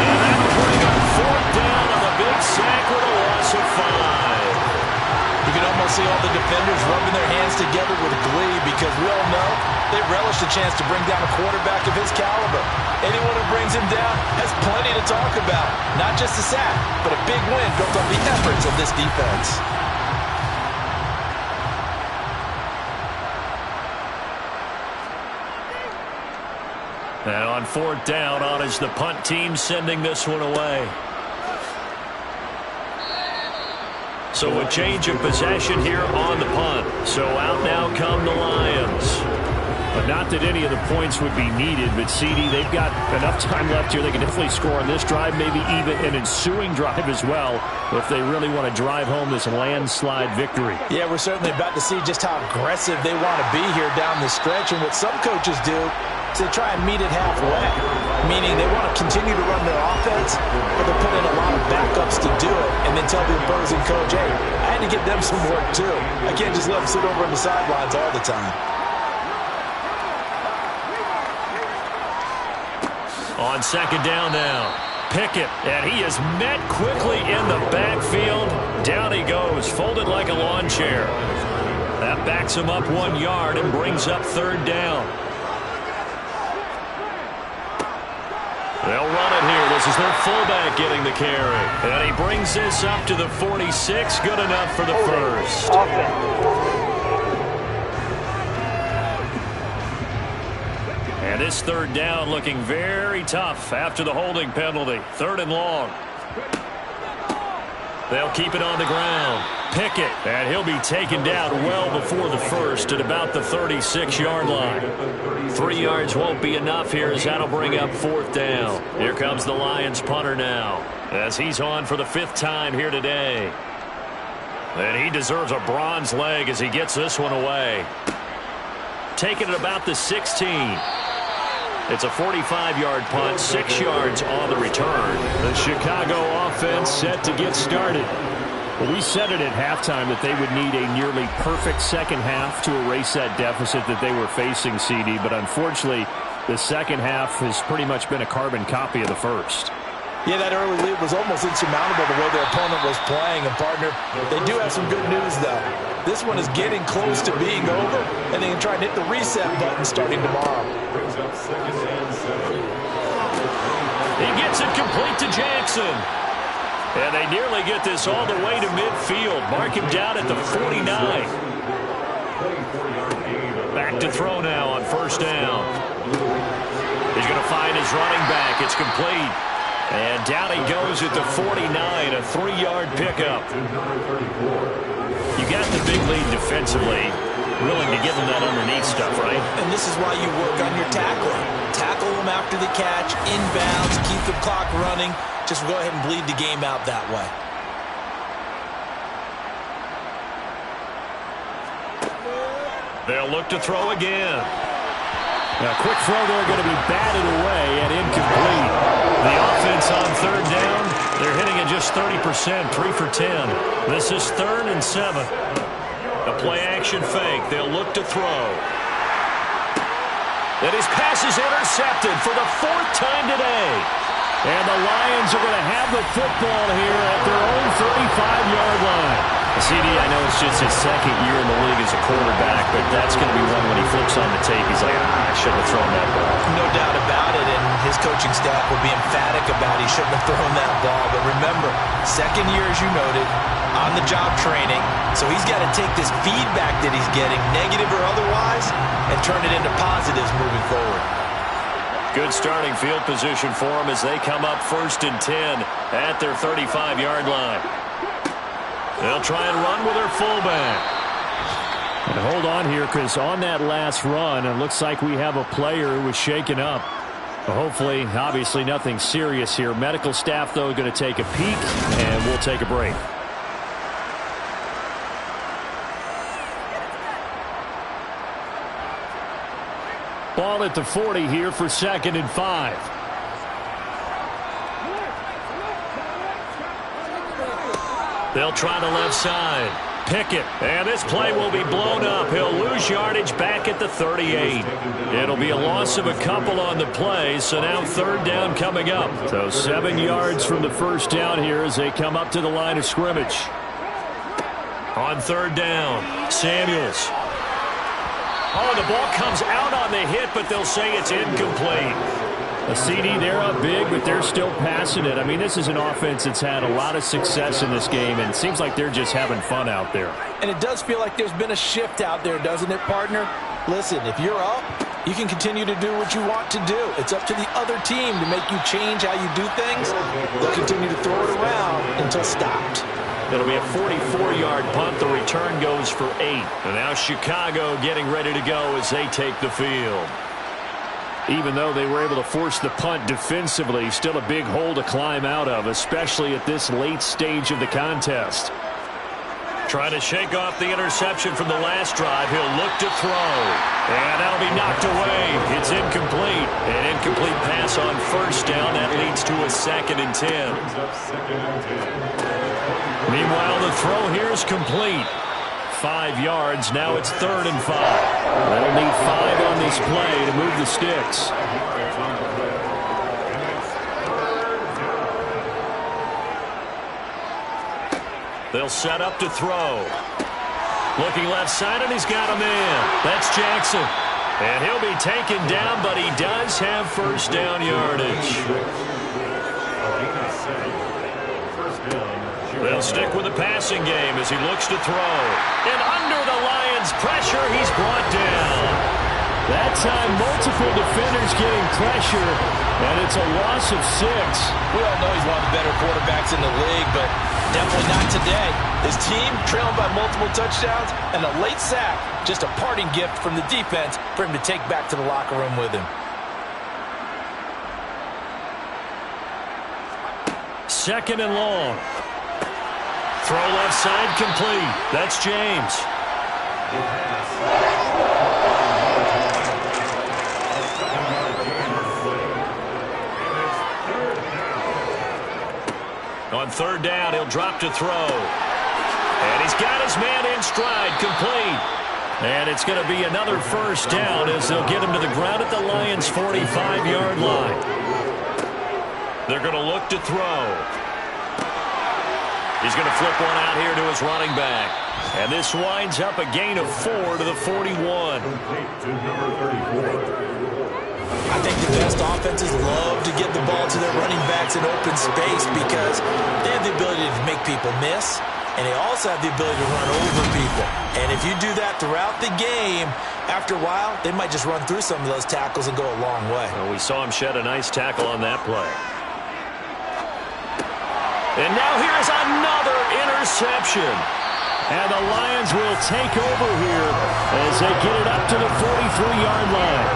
And that'll bring up 4th down on the big sack with a loss of 5. You can almost see all the defenders rubbing their hands together with glee because we all know they relish the chance to bring down a quarterback of his caliber. Anyone who brings him down has plenty to talk about. Not just a sack, but a big win built on the efforts of this defense. And on 4th down, on is the punt team sending this one away. So a change of possession here on the punt. So out now come the Lions. But not that any of the points would be needed, but CD, they've got enough time left here. They can definitely score on this drive, maybe even an ensuing drive as well, if they really want to drive home this landslide victory. Yeah, we're certainly about to see just how aggressive they want to be here down the stretch. And what some coaches do is they try and meet it halfway, meaning they want to continue to run their offense, but they put in a lot of backups to do it, and then tell the opposing coach, hey, I had to give them some work too. I can't just let them sit over on the sidelines all the time. On second down now, Pickett, and he is met quickly in the backfield. Down he goes, folded like a lawn chair. That backs him up 1 yard and brings up third down. They'll run it here. This is their fullback getting the carry. And he brings this up to the 46. Good enough for the first. And this third down looking very tough after the holding penalty. Third and long. They'll keep it on the ground. Pickett, and he'll be taken down well before the first at about the 36-yard line. 3 yards won't be enough here as that'll bring up fourth down. Here comes the Lions punter now as he's on for the 5th time here today. And he deserves a bronze leg as he gets this one away. Taking it about the 16. It's a 45-yard punt, 6 yards on the return. The Chicago offense set to get started. Well, we said it at halftime that they would need a nearly perfect second half to erase that deficit that they were facing, CD. But unfortunately, the second half has pretty much been a carbon copy of the first. Yeah, that early lead was almost insurmountable the way their opponent was playing. And, partner, they do have some good news, though. This one is getting close to being over, and they can try and hit the reset button starting tomorrow. He gets it complete to Jackson. And they nearly get this all the way to midfield. Mark him down at the 49. Back to throw now on first down. He's going to find his running back. It's complete. And down he goes at the 49, a 3-yard pickup. You got the big lead defensively, willing to give them that underneath stuff, right? And this is why you work on your tackling. Tackle them after the catch, inbounds, keep the clock running. Just go ahead and bleed the game out that way. They'll look to throw again. A quick throw there going to be batted away and incomplete. The offense on third down, they're hitting at just 30%, 3 for 10. This is 3rd and 7. A play-action fake. They'll look to throw. And his pass is intercepted for the 4th time today. And the Lions are going to have the football here at their own 35-yard line. CD, I know it's just his 2nd year in the league as a quarterback, but that's going to be one when he flips on the tape. He's like, I shouldn't have thrown that ball. No doubt about it, and his coaching staff will be emphatic about he shouldn't have thrown that ball. But remember, 2nd year, as you noted, on-the-job training. So he's got to take this feedback that he's getting, negative or otherwise, and turn it into positives moving forward. Good starting field position for them as they come up 1st and 10 at their 35-yard line. They'll try and run with their fullback. And hold on here, because on that last run, it looks like we have a player who was shaken up. But hopefully, obviously, nothing serious here. Medical staff, though, going to take a peek, and we'll take a break. Ball at the 40 here for 2nd and 5. They'll try the left side. Pickett. And this play will be blown up. He'll lose yardage back at the 38. It'll be a loss of a couple on the play, so now 3rd down coming up. So 7 yards from the first down here as they come up to the line of scrimmage. On 3rd down, Samuels. Oh, the ball comes out on the hit, but they'll say it's incomplete. A CD, they're up big, but they're still passing it. I mean, this is an offense that's had a lot of success in this game, and it seems like they're just having fun out there. And it does feel like there's been a shift out there, doesn't it, partner? Listen, if you're up, you can continue to do what you want to do. It's up to the other team to make you change how you do things. They'll continue to throw it around until stopped. It'll be a 44-yard punt. The return goes for 8. And now Chicago getting ready to go as they take the field. Even though they were able to force the punt defensively, still a big hole to climb out of, especially at this late stage of the contest. Trying to shake off the interception from the last drive. He'll look to throw. And that'll be knocked away. It's incomplete. An incomplete pass on first down. That leads to a 2nd and 10. Meanwhile, the throw here is complete. 5 yards. Now it's 3rd and 5. They'll need 5 on this play to move the sticks. They'll set up to throw. Looking left side, and he's got a man. That's Jackson. And he'll be taken down, but he does have first down yardage. They'll stick with the passing game as he looks to throw. And under the Lions' pressure, he's brought down. That time, multiple defenders getting pressure, and it's a loss of 6. We all know he's one of the better quarterbacks in the league, but definitely not today. His team trailing by multiple touchdowns, and a late sack, just a parting gift from the defense for him to take back to the locker room with him. 2nd and long. Throw left side complete. That's James. On 3rd down, he'll drop to throw. And he's got his man in stride, complete. And it's going to be another first down as they'll get him to the ground at the Lions' 45-yard line. They're going to look to throw. He's going to flip one out here to his running back. And this winds up a gain of 4 to the 41. I think the best offenses love to get the ball to their running backs in open space because they have the ability to make people miss, and they also have the ability to run over people. And if you do that throughout the game, after a while, they might just run through some of those tackles and go a long way. Well, we saw him shed a nice tackle on that play. And now here's another interception. And the Lions will take over here as they get it up to the 43-yard line.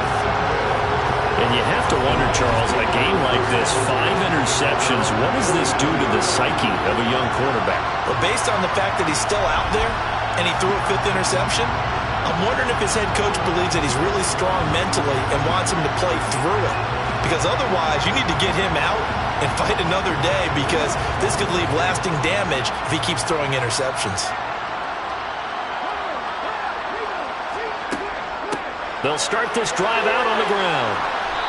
And you have to wonder, Charles, a game like this, 5 interceptions, what does this do to the psyche of a young quarterback? Well, based on the fact that he's still out there and he threw a 5th interception, I'm wondering if his head coach believes that he's really strong mentally and wants him to play through it. Because otherwise, you need to get him out and fight another day because this could leave lasting damage if he keeps throwing interceptions. They'll start this drive out on the ground.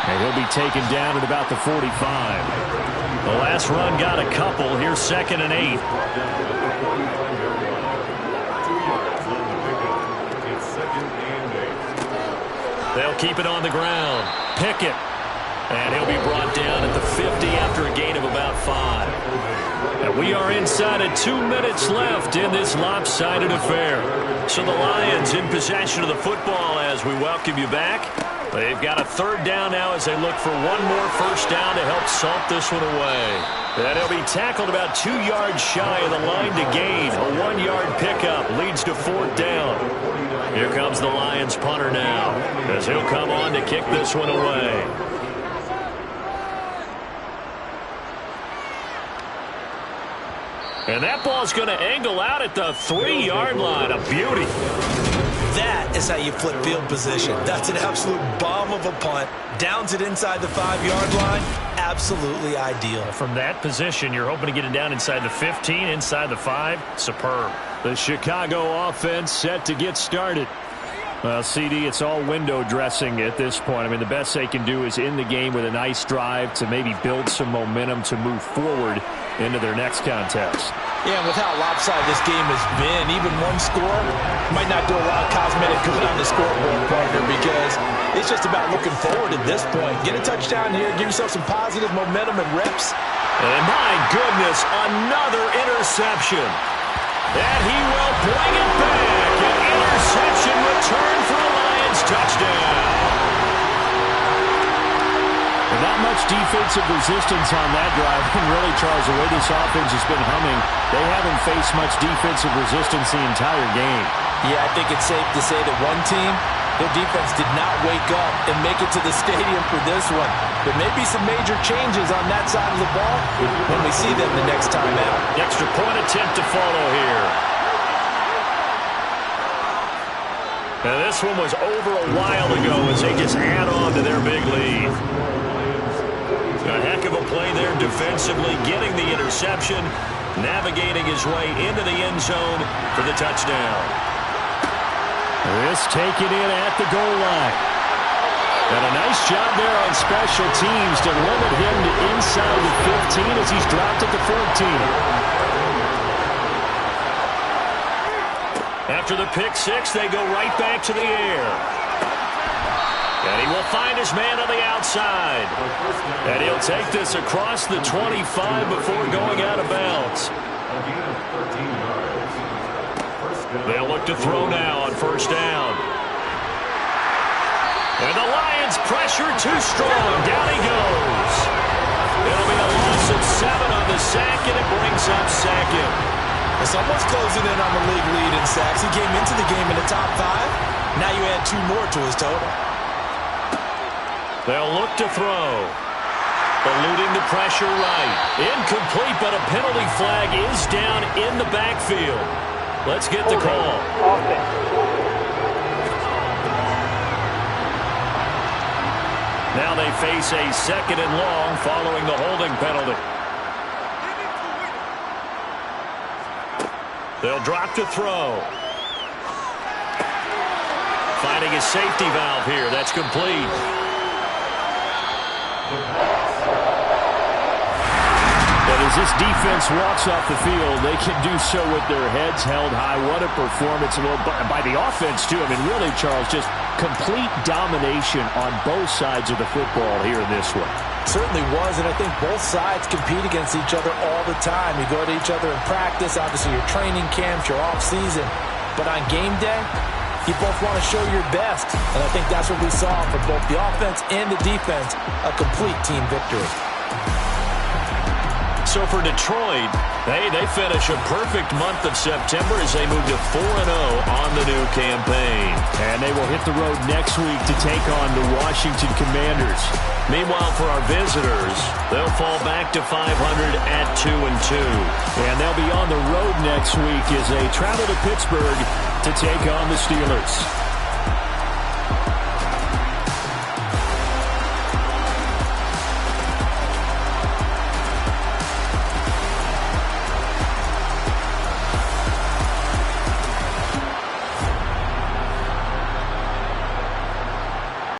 And he'll be taken down at about the 45. The last run got a couple. Here's 2nd and 8. They'll keep it on the ground. Pickett. And he'll be brought down at the 50 after a gain of about 5. And we are inside of 2 minutes left in this lopsided affair. So the Lions in possession of the football as we welcome you back. They've got a 3rd down now as they look for one more first down to help salt this one away. And he'll be tackled about 2 yards shy of the line to gain. A 1-yard pickup leads to 4th down. Here comes the Lions punter now as he'll come on to kick this one away. And that ball's going to angle out at the 3-yard line. A beauty. That is how you flip field position. That's an absolute bomb of a punt. Downs it inside the 5-yard line. Absolutely ideal. From that position, you're hoping to get it down inside the 15, inside the 5. Superb. The Chicago offense set to get started. Well, CD, it's all window dressing at this point. I mean, the best they can do is in the game with a nice drive to maybe build some momentum to move forward into their next contest. Yeah, with how lopsided this game has been, even one score might not do a lot of cosmetic good on the scoreboard, partner, because it's just about looking forward at this point. Get a touchdown here, give yourself some positive momentum and reps. And my goodness, another interception. And he will bring it back. An interception return for a Lions touchdown. Not much defense defensive resistance on that drive. And really, Charles, the way this offense has been humming, they haven't faced much defensive resistance the entire game. Yeah, I think it's safe to say that one team, their defense did not wake up and make it to the stadium for this one. There may be some major changes on that side of the ball when we see them the next time out. Extra point attempt to follow here. And this one was over a while ago as they just add on to their big lead. A heck of a play there defensively, getting the interception, navigating his way into the end zone for the touchdown. This taken in at the goal line. And a nice job there on special teams to limit him to inside the 15 as he's dropped at the 14. After the pick six, they go right back to the air. And he will find his man on the outside. And he'll take this across the 25 before going out of bounds. They'll look to throw now on first down. And the Lions pressure too strong. Down he goes. It'll be a loss of 7 on the sack, and it brings up second. Someone's closing in on the league lead in sacks. He came into the game in the top 5. Now you add 2 more to his total. They'll look to throw. Eluding the pressure right. Incomplete, but a penalty flag is down in the backfield. Let's get the call. Now they face a 2nd and long following the holding penalty. They'll drop to throw. Finding his safety valve here. That's complete. And as this defense walks off the field, they can do so with their heads held high. What a performance by the offense, too. I mean, really, Charles, just complete domination on both sides of the football here in this one. Certainly was, and I think both sides compete against each other all the time. You go to each other in practice, obviously your training camps, your off-season. But on game day, you both want to show your best. And I think that's what we saw from both the offense and the defense, a complete team victory. So for Detroit, they finish a perfect month of September as they move to 4-0 on the new campaign. And they will hit the road next week to take on the Washington Commanders. Meanwhile, for our visitors, they'll fall back to 500 at 2-2. And they'll be on the road next week as they travel to Pittsburgh to take on the Steelers.